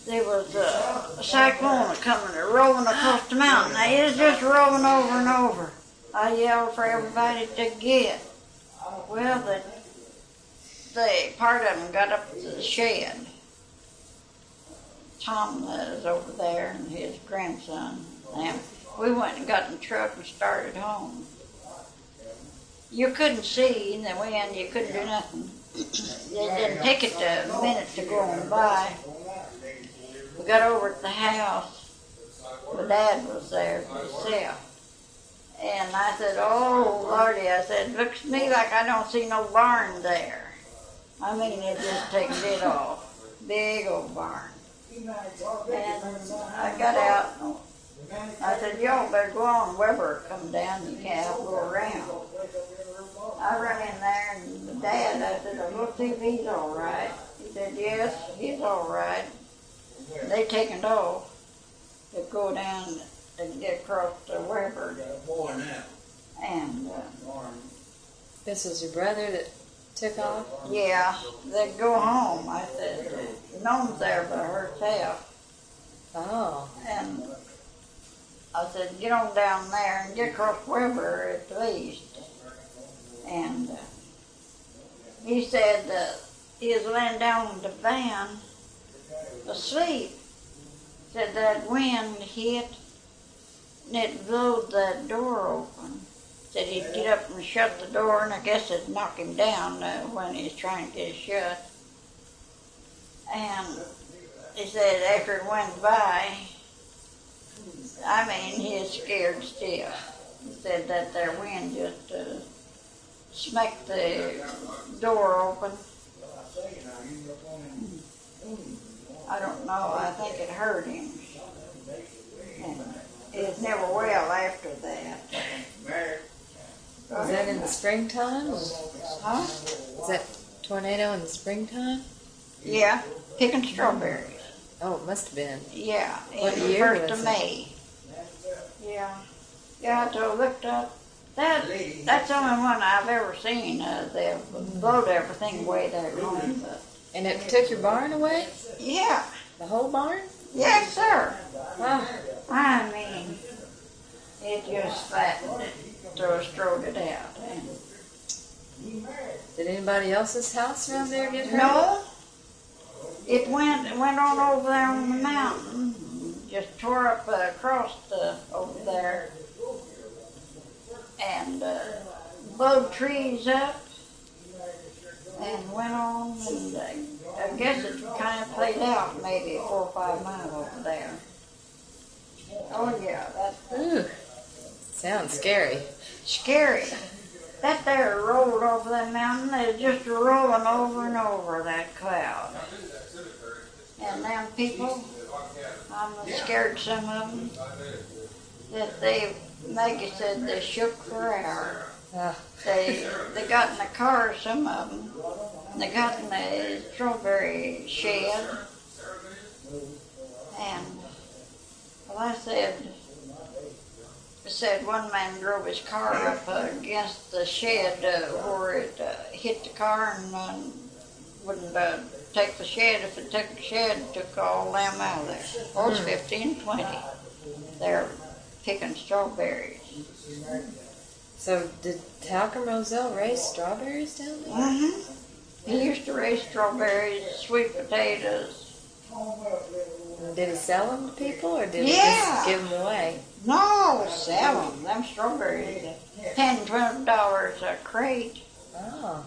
There was a cyclone coming, rolling across the mountain. It was just rolling over and over. I yelled for everybody to get. Well, the part of them got up to the shed. Tom was over there and his grandson. And we went and got in the truck and started home. You couldn't see in the wind. You couldn't do nothing. It didn't take it a minute to go on by. We got over at the house. My dad was there himself. And I said, "Oh, Lordy," I said, "looks to me like I don't see no barn there." I mean, it just taken it off. Big old barn. And I got out. I said, "Y'all better go on. Weber come down. You can't help go around." I run in there, and the dad, I said, "We'll see if he's all right." He said, "Yes, he's all right." They taken it off to go down and get across to Weber. And This was your brother that took off? yeah, they go home. I said, "No one's there but herself." Oh. And I said, "Get on down there and get across Weber at least." And he said he was laying down in the van asleep. Said that wind hit and it blew that door open. said he'd get up and shut the door, and I guess it'd knock him down when he's trying to get it shut. And he said after it went by, I mean, he's scared stiff. He said that their wind just smacked the door open. I don't know, I think it hurt him. And he was never well after that. Was that in the springtime? Huh? Was that tornado in the springtime? Yeah, picking strawberries. Oh, it must have been. Yeah, What in the year 1st was of it? May. Yeah. Yeah, I looked up. That's the only one I've ever seen. They've blowed everything away there. And it took your barn away? Yeah. The whole barn? Yes, sir. Wow. I mean, it just flattened it, strode it out. And Did anybody else's house around there get hurt? no, it went on over there on the mountain, just tore up across over there, and blowed trees up, and went on, and I guess it kind of played out maybe 4 or 5 miles over there. Oh yeah, that's Ooh. Sounds scary. scary. That there rolled over that mountain. It was just rolling over and over that cloud. And them people, I'm scared some of them, that Maggie said they shook for hours. They got in the car, some of them. They got in the strawberry shed. And, well, I said one man drove his car up against the shed where it hit the car and wouldn't take the shed. If it took the shed, it took all them out of there. Oh, it's 15, 20. They're picking strawberries. So did Talcum Roselle raise strawberries down there? Mm-hmm. He used to raise strawberries, sweet potatoes. And did he sell them to people, or did he Yeah. just give them away? No, sell them. Them strawberries, $10, $12 a crate. Oh.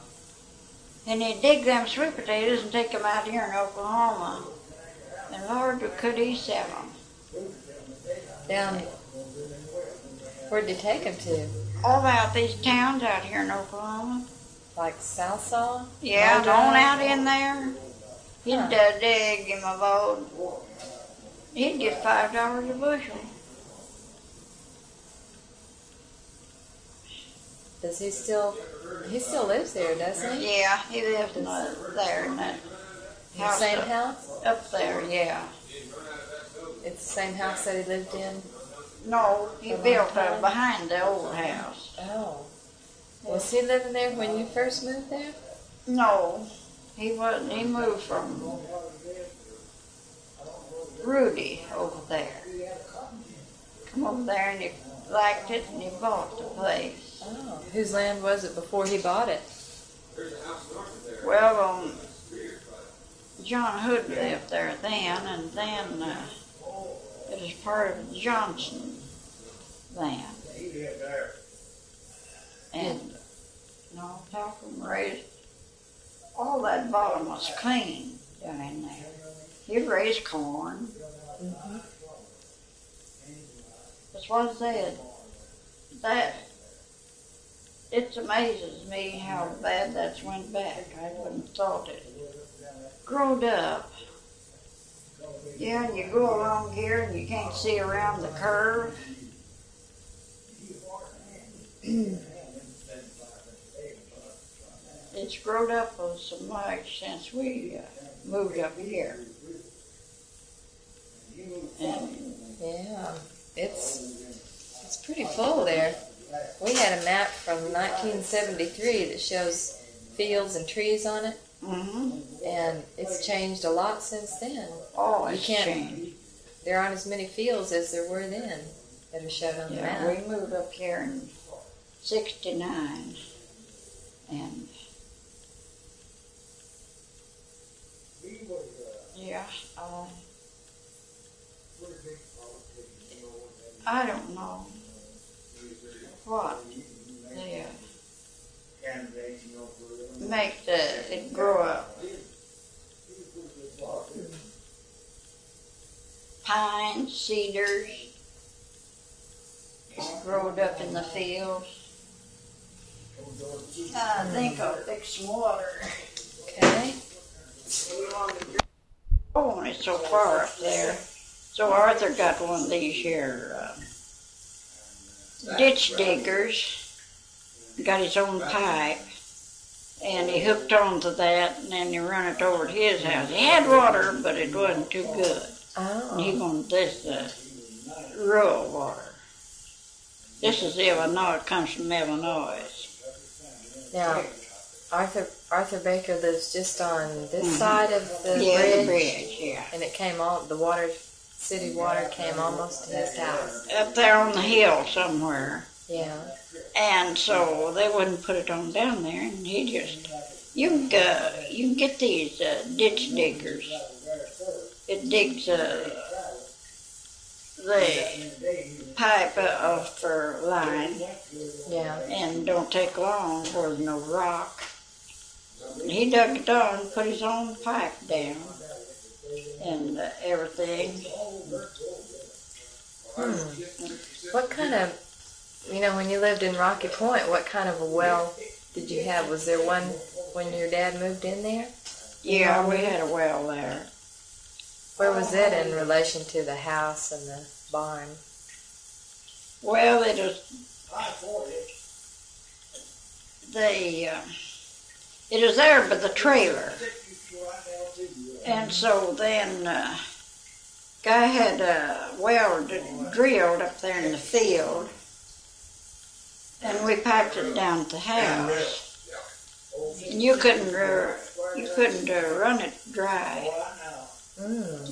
And he'd dig them sweet potatoes and take them out here in Oklahoma. And Lord, could he sell them? Down. Where'd he take them to? All out these towns out here in Oklahoma. Like Southsaw? Yeah, Mojo? on out in there. He'd dig him a load. He'd get $5 a bushel. Does he still lives there, doesn't he? Yeah, he lives in there in that In the house same house? up there, yeah. It's the same house that he lived in? No, he A long built time? behind the old house. Oh. Was he living there when you first moved there? No, he wasn't. He moved from Rudy over there. Come over there and he liked it and he bought the place. Oh. Whose land was it before he bought it? Well, John Hood lived there then, and then it was part of the Johnson land. And no, Talcum raised all that bottom was clean down in there. He'd raise corn. Mm-hmm. That's what I said. That it amazes me how bad that's went back. I wouldn't have thought it growed up. Yeah, you go along here and you can't see around the curve. It's grown up so much since we moved up here. And Yeah. It's pretty full there. We had a map from 1973 that shows fields and trees on it, and it's changed a lot since then. Oh, You it's can't- changed. There aren't as many fields as there were then that are shown on the Yeah, map. we moved up here in '69, and yeah, I don't know what make it grow up. Pines, cedars, growed up in the fields. I think I'll fix some water. Okay. Oh, and it's so far up there. So Arthur got one of these here ditch diggers. Got his own pipe, and he hooked onto that, and then he run it over to his house. He had water, but it wasn't too good. Oh. And he wanted this rural water. This is Illinois. It comes from Illinois. Now, Arthur Baker lives just on this side of the Yeah, bridge. the bridge, yeah. And it came all, the water, city water came almost to his house. Up there on the hill somewhere. Yeah. And so they wouldn't put it on down there, and he just, you can get these ditch diggers. It digs the pipe for line, Yeah. and don't take long for there's no rock. And he dug it on, put his own pipe down, and everything. What kind of, when you lived in Rocky Point, what kind of a well did you have? Was there one when your dad moved in there? Yeah, we had a well there. Where was it in relation to the house and the barn? Well, it was there by the trailer. And so then guy had a well drilled up there in the field, and we piped it down at the house. And you couldn't run it dry.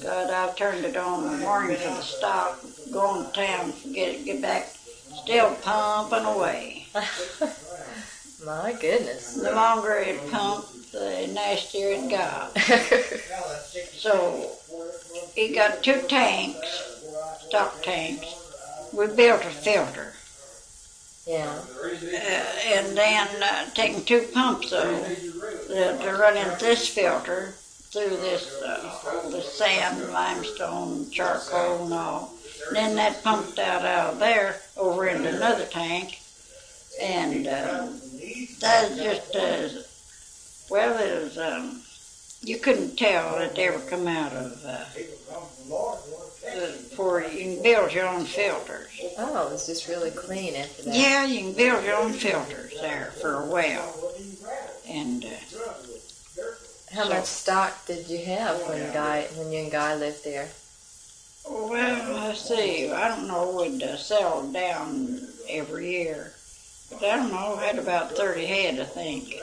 God, I turned it on in the morning for the stock, going to town, get back, still pumping away. My goodness. The longer it pumped, the nastier it got. So he got 2 tanks, stock tanks. We built a filter. Yeah. And then taking 2 pumps to run in this filter through this the sand, limestone, charcoal, and all. And then that pumped out of there over into another tank, and that was just well, it was you couldn't tell it ever come out of before you can build your own filters. Oh, it was just really clean after that. Yeah, you can build your own filters there for a well, and. How much stock did you have when you and Guy lived there? Well, let's see. I don't know. We'd settle down every year. But I don't know. I had about 30 head, I think.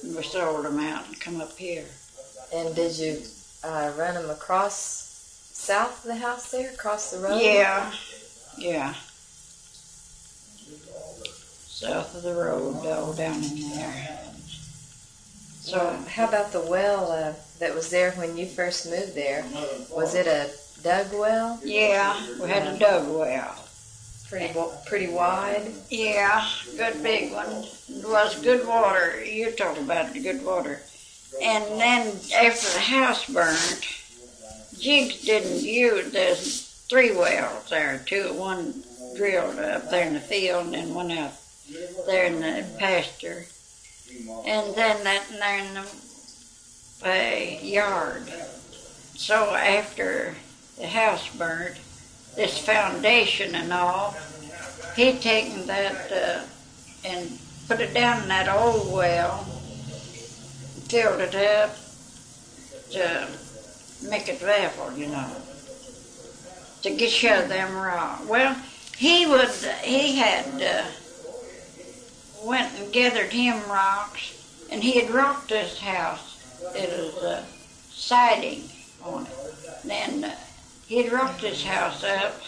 And we sold them out and come up here. And did you run them across south of the house there, across the road? Yeah. South of the road, down in there. So, how about the well that was there when you first moved there? Was it a dug well? Yeah, we had a dug well. Pretty wide? Yeah, good big one. It was good water. You talk about the good water. And then after the house burned, Jigs didn't use, there's 3 wells there, one drilled up there in the field and then one out there in the pasture. And then that in the yard. So after the house burned, this foundation and all, he'd taken that and put it down in that old well, filled it up to make it level, to get shut of them rocks. Well, he had went and gathered him rocks, and he had rocked this house. It was siding on it. Then he had rocked this house up,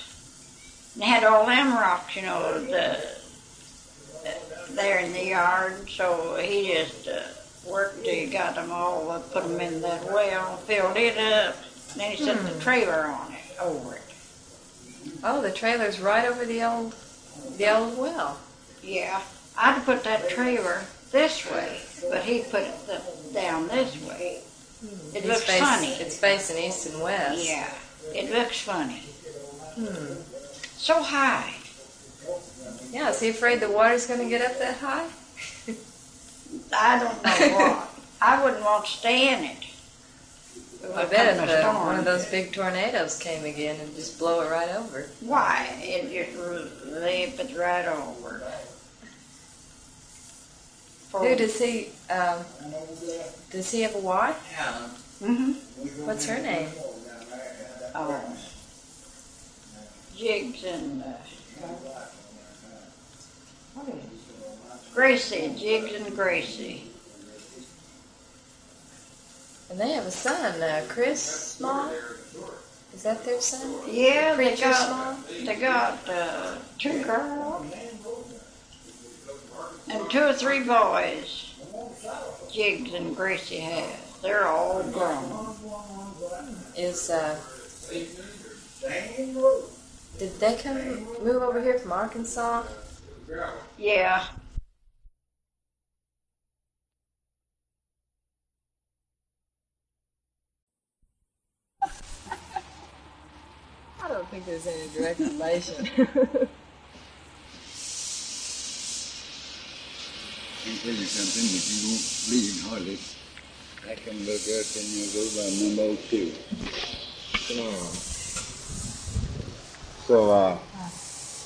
and had all them rocks, there in the yard. So he just worked till he got them all, put them in that well, filled it up, and then he set the trailer on it, over it. Oh, the trailer's right over the old well. Yeah. I'd put that trailer this way, but he put it down this way. It looks funny. It's facing east and west. Yeah, it looks funny. So high. Yeah, is he afraid the water's going to get up that high? I don't know what. I wouldn't want to stay in it. I bet if one of those big tornadoes came again and just blow it right over. Why? It just leap it right over. Who does he have a wife? Mm-hmm. What's her name? Jigs and Gracie. Jigs and Gracie. And they have a son, Chris Small. Is that their son? Yeah, they Preacher Small? got 2 girls and 2 or 3 boys. Jigs and Gracie have. They're all grown. Did they move over here from Arkansas? Yeah. I don't think there's any direct relation. I'll tell you something that you won't believe hardly. I can look up and you go by number 2. So,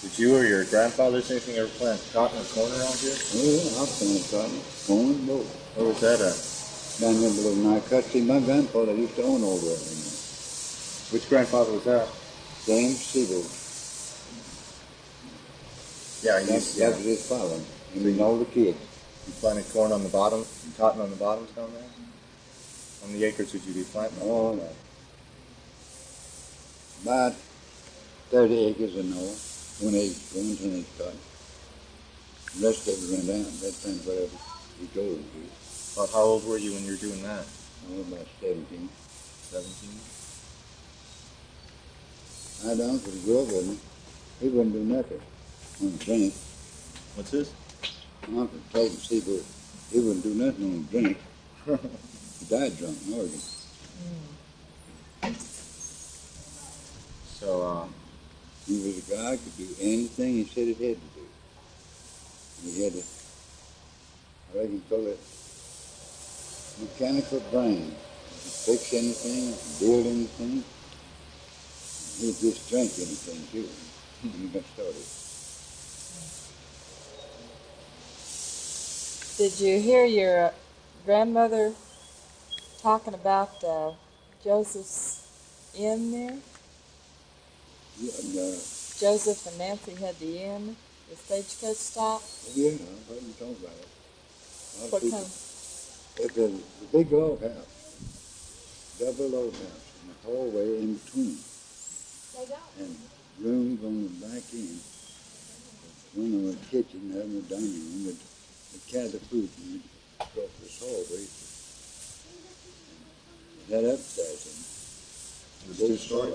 did you or your grandfather say anything ever plant cotton or corn around here? Oh, I've planted cotton, corn, both. Where was that at? Down there below my country, my grandfather used to own over it. Which grandfather was that? James Savoy. Yeah, That was his father. And we know the kids. You planted corn on the bottom and cotton on the bottoms down there? How many acres would you be planting? Oh, no. About 30 acres or no. 1 acre corn, 10 acres cotton. The rest of it ran down. That time, whatever we told him to. How old were you when you were doing that? Oh, about 17. 17? I had an uncle who grew up with me. He wouldn't do nothing on the drink. What's this? My uncle told him, see, but he wouldn't do nothing on the drink. He died drunk in Oregon. So, He was a guy who could do anything he said he had to do. And he had to, I reckon, call it mechanical brain. He could fix anything, build anything. He'd just drink anything, too, when he got started. Did you hear your grandmother talking about Joseph's inn there? Yeah, Joseph and Nancy had the inn, the stagecoach stop. yeah, I heard you talk about it. What kind? It's a big old house, double old house, and a hallway in between. And rooms on the back end. One of the kitchen, the other the dining room, with the carry the food and across this hallway. And that upstairs. it was 2-story?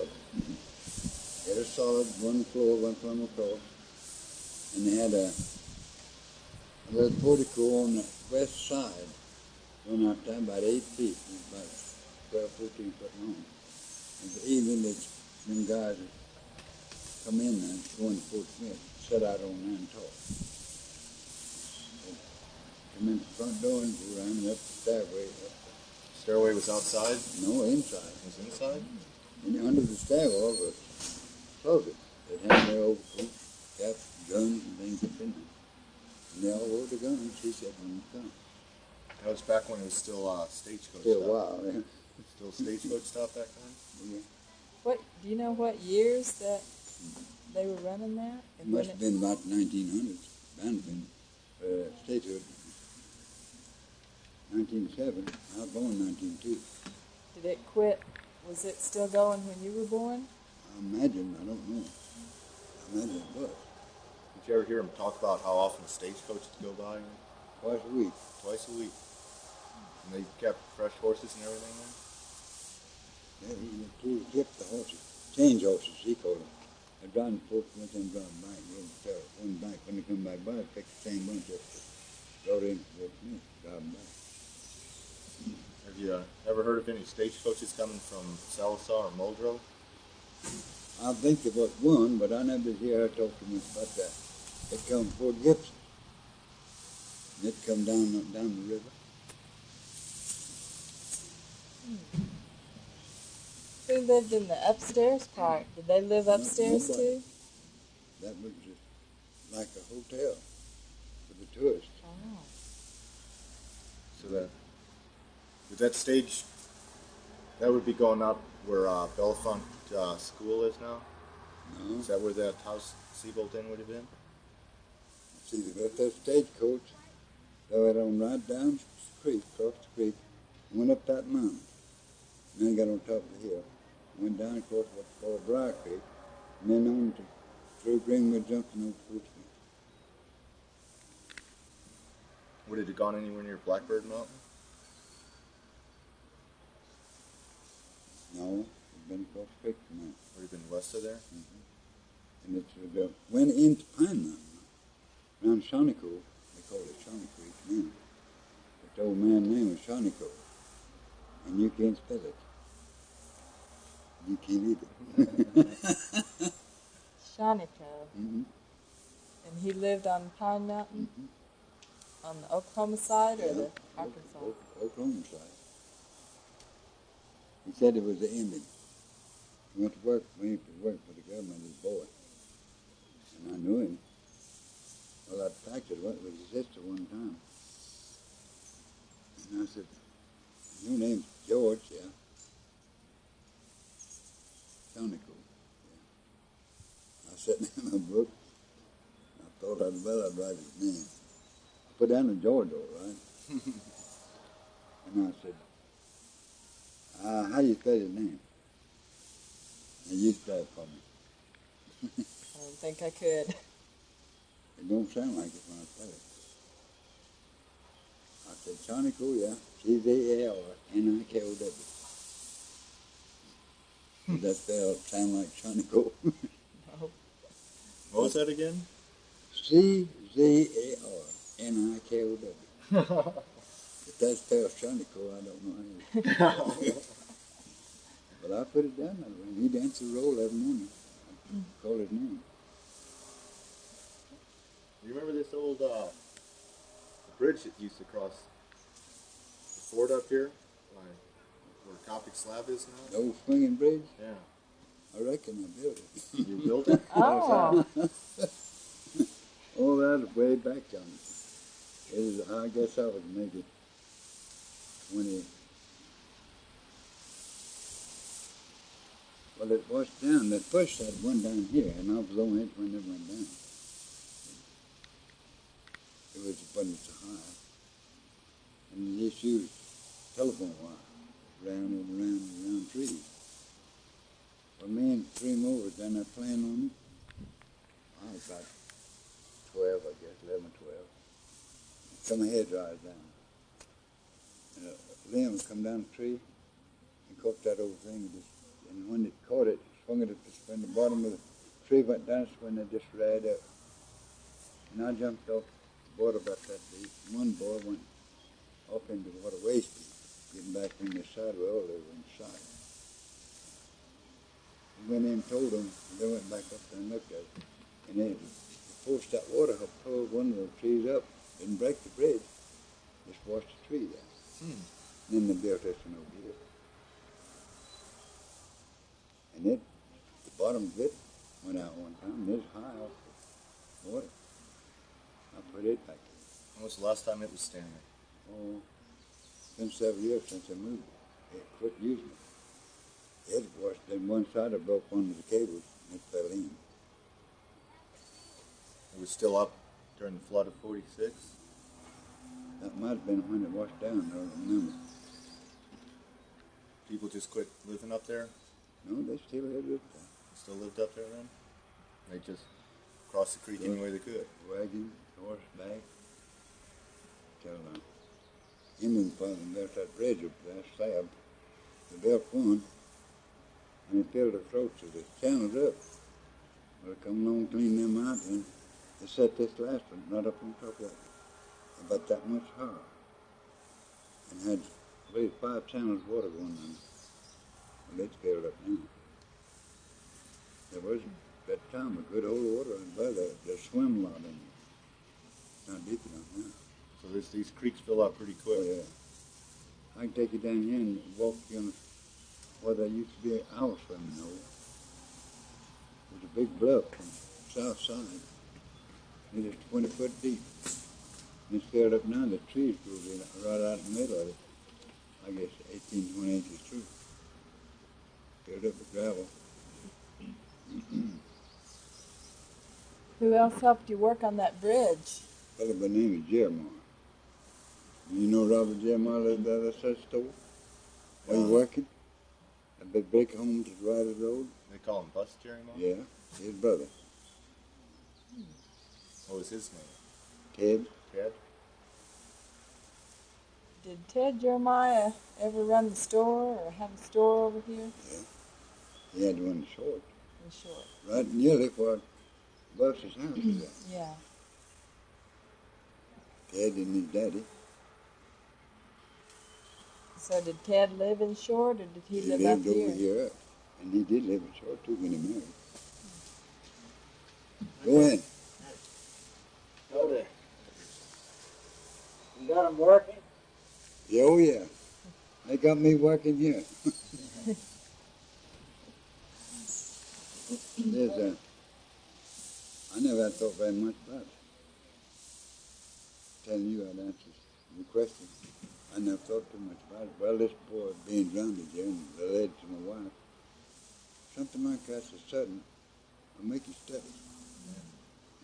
They had a solid 1 floor, 1 plumb across. And they had a little portico on the west side, going out there about 8 feet, about 12, 14 foot long. And the evening, them guys would come in there, going to Fort Smith, sit out on there and talk. They'd come in the front door and go around and up the stairway. Stairway was outside? No, inside. It was inside? And under the stairwell was a closet. They'd have their overcoats, caps, guns, and things up in there. And they all wore the guns, he said, when they come. That was back when it was still stagecoach Still stop. a while, yeah. Still stagecoach stop back then? Yeah. Do you know what years that they were running that? It must have been about 1900s. Bound to been statehood. 1907. I was born in 1902. Did it quit? Was it still going when you were born? I imagine, I don't know. I imagine it was. Did you ever hear him talk about how often stagecoaches go by? Twice a week. Twice a week. And they kept fresh horses and everything there? Yeah, he kept the horses. Change horses, he called them. They drive them forth, let them drive back. One back, when they come back by, pick the same bunch up. brought in with me, driving back. Have you ever heard of any stagecoaches coming from Sallisaw or Muldrow? I think there was one, but I never hear her talk to me about that. It come from Fort Gibson. And it come down the river. Who lived in the upstairs part? Did they live upstairs Nobody. too? That was just like a hotel for the tourists. Oh. So that stage, that would be going up where Bellefonte School is now? No. Is that where that house Seabolt Inn would have been? See, they got that stagecoach. They went on right down the creek, across the creek, went up that mountain. And then got on top of the hill. Went down across what's called Dry Creek, and then on to through Greenwood Junction over to Winstead. Would it have gone anywhere near Blackbird Mountain? No, it's been across the creek from there. Would it have been west of there? And it went into Pine Mountain. Around Shawnico, they call it Shawnico each man. But the old man's name was Shawnico. And you can't spell it. You can't eat it. Shawnico. Mm-hmm. And he lived on Pine Mountain? Mm-hmm. On the Oklahoma side or Yeah, the Arkansas? Oklahoma side. He said it was the Indian. He went to work for the government as a boy. And I knew him. Well, I practiced went with his sister one time. And I said, your name's George, yeah. Shawnico, yeah. I sat in my book. I thought I'd write his name. I put down a George, all right? And I said, how do you spell his name? And you spell it for me. I don't think I could. It don't sound like it when I spell it. I said, Shawnico, yeah. C-Z-A-R-N-I-K-O-W. Does that spell sound like Shawnico? No. What was that again? C-Z-A-R-N-I-K-O-W. If that spells Shawnico, I don't know how. But I put it down that way. He'd answer the roll every morning. I'd call his name. You remember this old bridge that used to cross the ford up here? Where Coptic Slab is now? The old swinging bridge? Yeah. I reckon I built it. You built it? Oh. Oh, that was way back on it. I guess I was maybe 20. Well, it washed down. The first had one down here, and I was on it when it went down. It was abundance of high. And they just used telephone wire round and round and round trees. Well, me and 3 more was down there playing on it. I was about 12, I guess, 11, 12. Some head rise down. And a limb come down the tree and caught that old thing. And when it caught it, swung it when the bottom of the tree went down, when it just right up. And I jumped off the water about that deep. One boy went up into the water waist deep, getting back on the side where all they were inside. We went in and told them, and they went back up there and looked at it. And they forced that water up, pulled one of the trees up, didn't break the bridge, just washed the tree down. And then they built this one over here. And the bottom of it went out one time, and it's high off the water. I put it back there. When was the last time it was standing? Oh, it's been several years since I moved. It quit using it. It washed, then one side I broke one of the cables, and it fell in. It was still up during the flood of 46? That might have been when it washed down, I don't remember. People just quit living up there? No, they still had it. Still lived up there then? They just crossed the creek any way they could? Wagon, horseback. Till Indian father built that bridge up there, slab. They built one, and they filled the throats of the channels up. Well, they come along, clean them out, and they set this last one right up on top of that. about that much higher, and had at least 5 channels of water going on. Well, it's filled up now. There was at that time a good old water and weather. There's swim a lot in it. It's not deep enough now. So these creeks fill up pretty quick. Oh, yeah. I can take you down here and walk you on where there used to be our swimming hole. There's a big bluff on the south side. It is 20 foot deep. And it's filled up now. The trees grew right out in the middle of it. I guess 18, 20 inches through. Filled up with gravel. Who else helped you work on that bridge? A fellow by the name of Jeremiah. You know Robert Jeremiah lived by the such store? Where you working? At the big home to the right of the road? They call him Bus Jeremiah? Yeah, his brother. What was his name? Ted. Ted? Did Ted Jeremiah ever run the store or have a store over here? Yeah. He had one short. In short. Right nearly where Bus's house is at. Yeah. Ted and his daddy. So did Ted live in Short, or did he live up lived here? over here. And he did live in Short too when he married. Go ahead. Go there. You got them working? Yeah, oh yeah. They got me working here. I never had thought very much about it. Telling you I'd answer your question. I never thought too much about it. Well, this boy being drowned here and related to my wife, something like that's a sudden will make you study.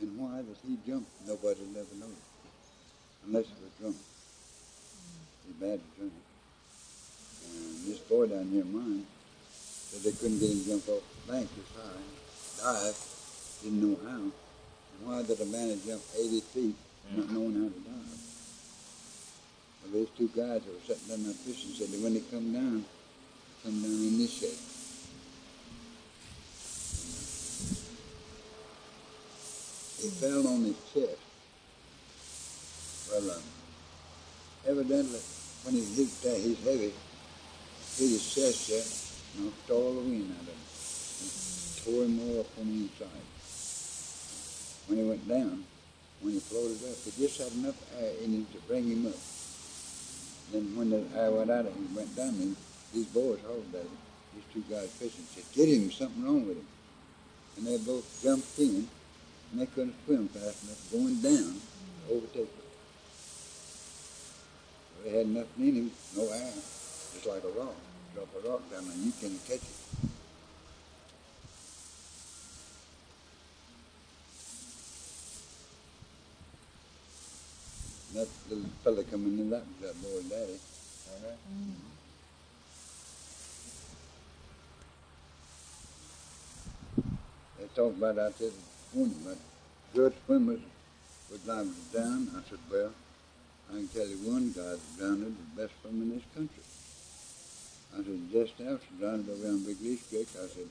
And why did he jump? Nobody will ever know. Unless he was drunk. He's bad drunk. And this boy down here, mine, said they couldn't get him to jump off the bank this high. Dive, didn't know how. And why did a man jump 80 feet not knowing how to dive? Well, there's 2 guys that were sitting down there fishing said that when they come down in this shape. He fell on his chest. Well, evidently, when he hit that, he's heavy, hit his chest there, knocked all the wind out of him. And tore him all up on the inside. When he went down, when he floated up, he just had enough air in him to bring him up. Then when the air went out of him, he went down, and these boys hauled at him. These 2 guys fishing said, "Get him, something wrong with him." And they both jumped in, and they couldn't swim fast enough, going down to overtake him. So they had nothing in him, no air, just like a rock. Drop a rock down there, you can't catch it. That little fella coming in, that was that boy's daddy. They talked about out there this morning, but good swimmers would like to drown. I said, well, I can tell you one guy that drowned, the best swimmer in this country. I said, just after drowned around Big Leaf Creek, I said,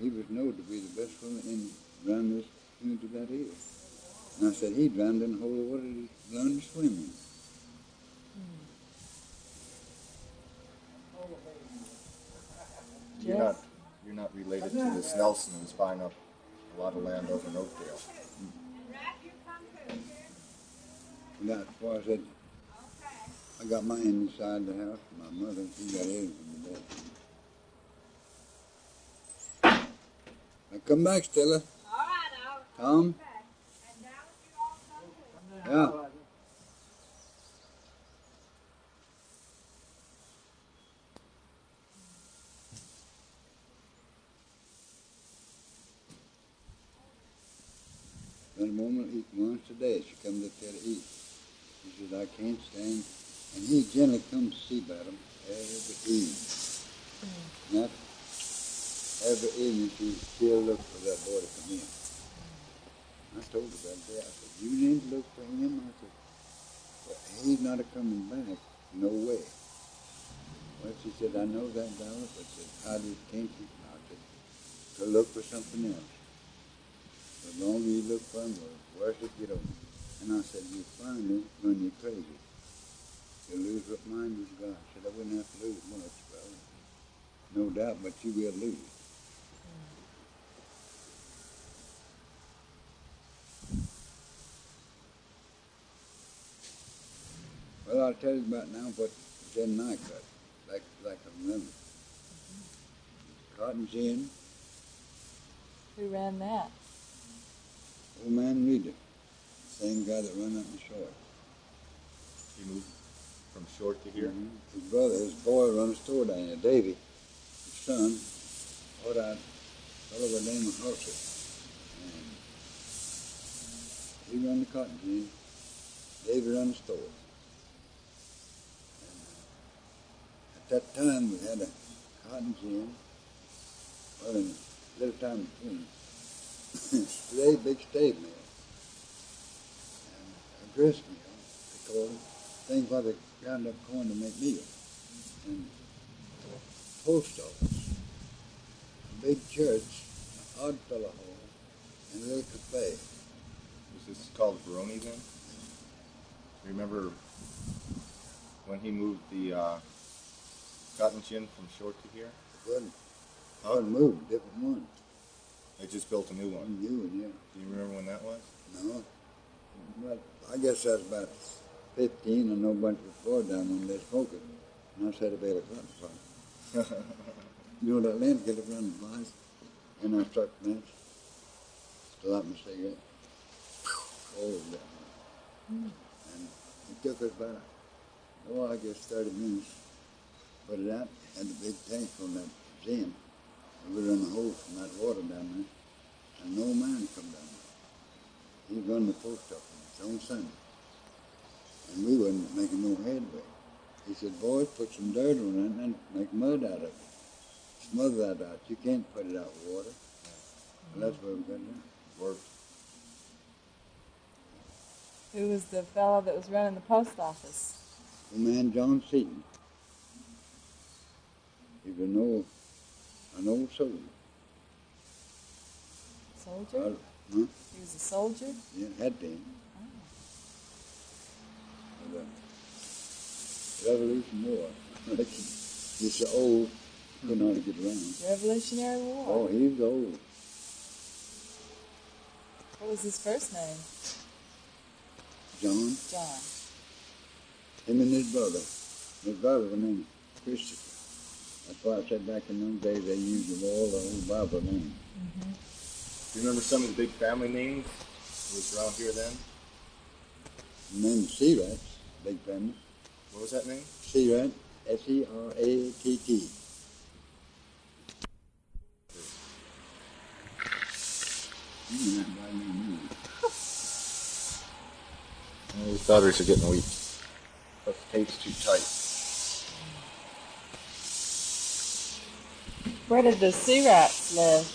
he was known to be the best swimmer in around this community that is. And I said, he drowned in the holy water he learned to swim in. You're not related to this Nelson who's buying up a lot of land over in Oakdale. Now, as far as that, I got mine inside the house. My mother, she got hers from the bed. Now come back, Stella. All right, Tom? Yeah. Then a woman eat once a day. She comes up there to eat. She says, I can't stand. And he generally comes to see about them every evening. Not every evening she still look for that boy to come in. I told her that day. I said, you need to look for him. I said, well, he's not a coming back. No way. Well, she said, I know that, Dallas. I said, how do you think he? I said, go look for something else. The longer you look for him, the worse it get on. And I said, you finally run you crazy. You'll lose what mine was gone. I said, I wouldn't have to lose much, brother. No doubt, but you will lose. Well, I'll tell you about now what Jen and I cut, like I remember. Cotton gin, Who ran that? old man Reader, same guy that run up the shore. He moved from short to here. His brother, his boy, run a store down there, Davy. His son, bought out a fellow by the name of Hulsey. And he run the cotton gin. Davy run the store. At that time, we had a cotton gin, well, in a little time between. Today, big stave mill, and a grist mill, they call it, things where they ground up corn to make meal, and post office, a big church, an odd fellow hall, and a little cafe. Was this called Veroni then? Remember when he moved the cotton gin from short to here? It wasn't moved, different one. They just built a new one. One new one, yeah. Do you remember when that was? No, but I guess I was about 15. I know a bunch before down when they smoked it, and I said a bale of cotton fire. You know that land get it running flies, and I struck the match, still out my cigarette, all of that. And it took us about, I guess 30 minutes. Put it out, had the big tank on that gin. We run a hose from that water down there, and no man come down there. He run the post office on Sunday, and we wasn't making no headway. He said, boys, put some dirt on it and make mud out of it. Smother that out. You can't put it out with water. And that's where we got it. Worked. Who was the fellow that was running the post office? The man John Seaton. He was an old soldier. Soldier? Huh? He was a soldier? Yeah, had been. But, Revolution War. He's so old, couldn't know how to get around. Revolutionary War? Oh, he was old. What was his first name? John. John. Him and his brother. His brother was named Christopher. That's why I said back in those days they used them all the old Bible names. Mm-hmm. Do you remember some of the big family names that was around here then? The name Searats, big family. What was that name? Searat, S-E-R-A-T-T. These batteries are getting weak. The tape's too tight. Where did the Searats live?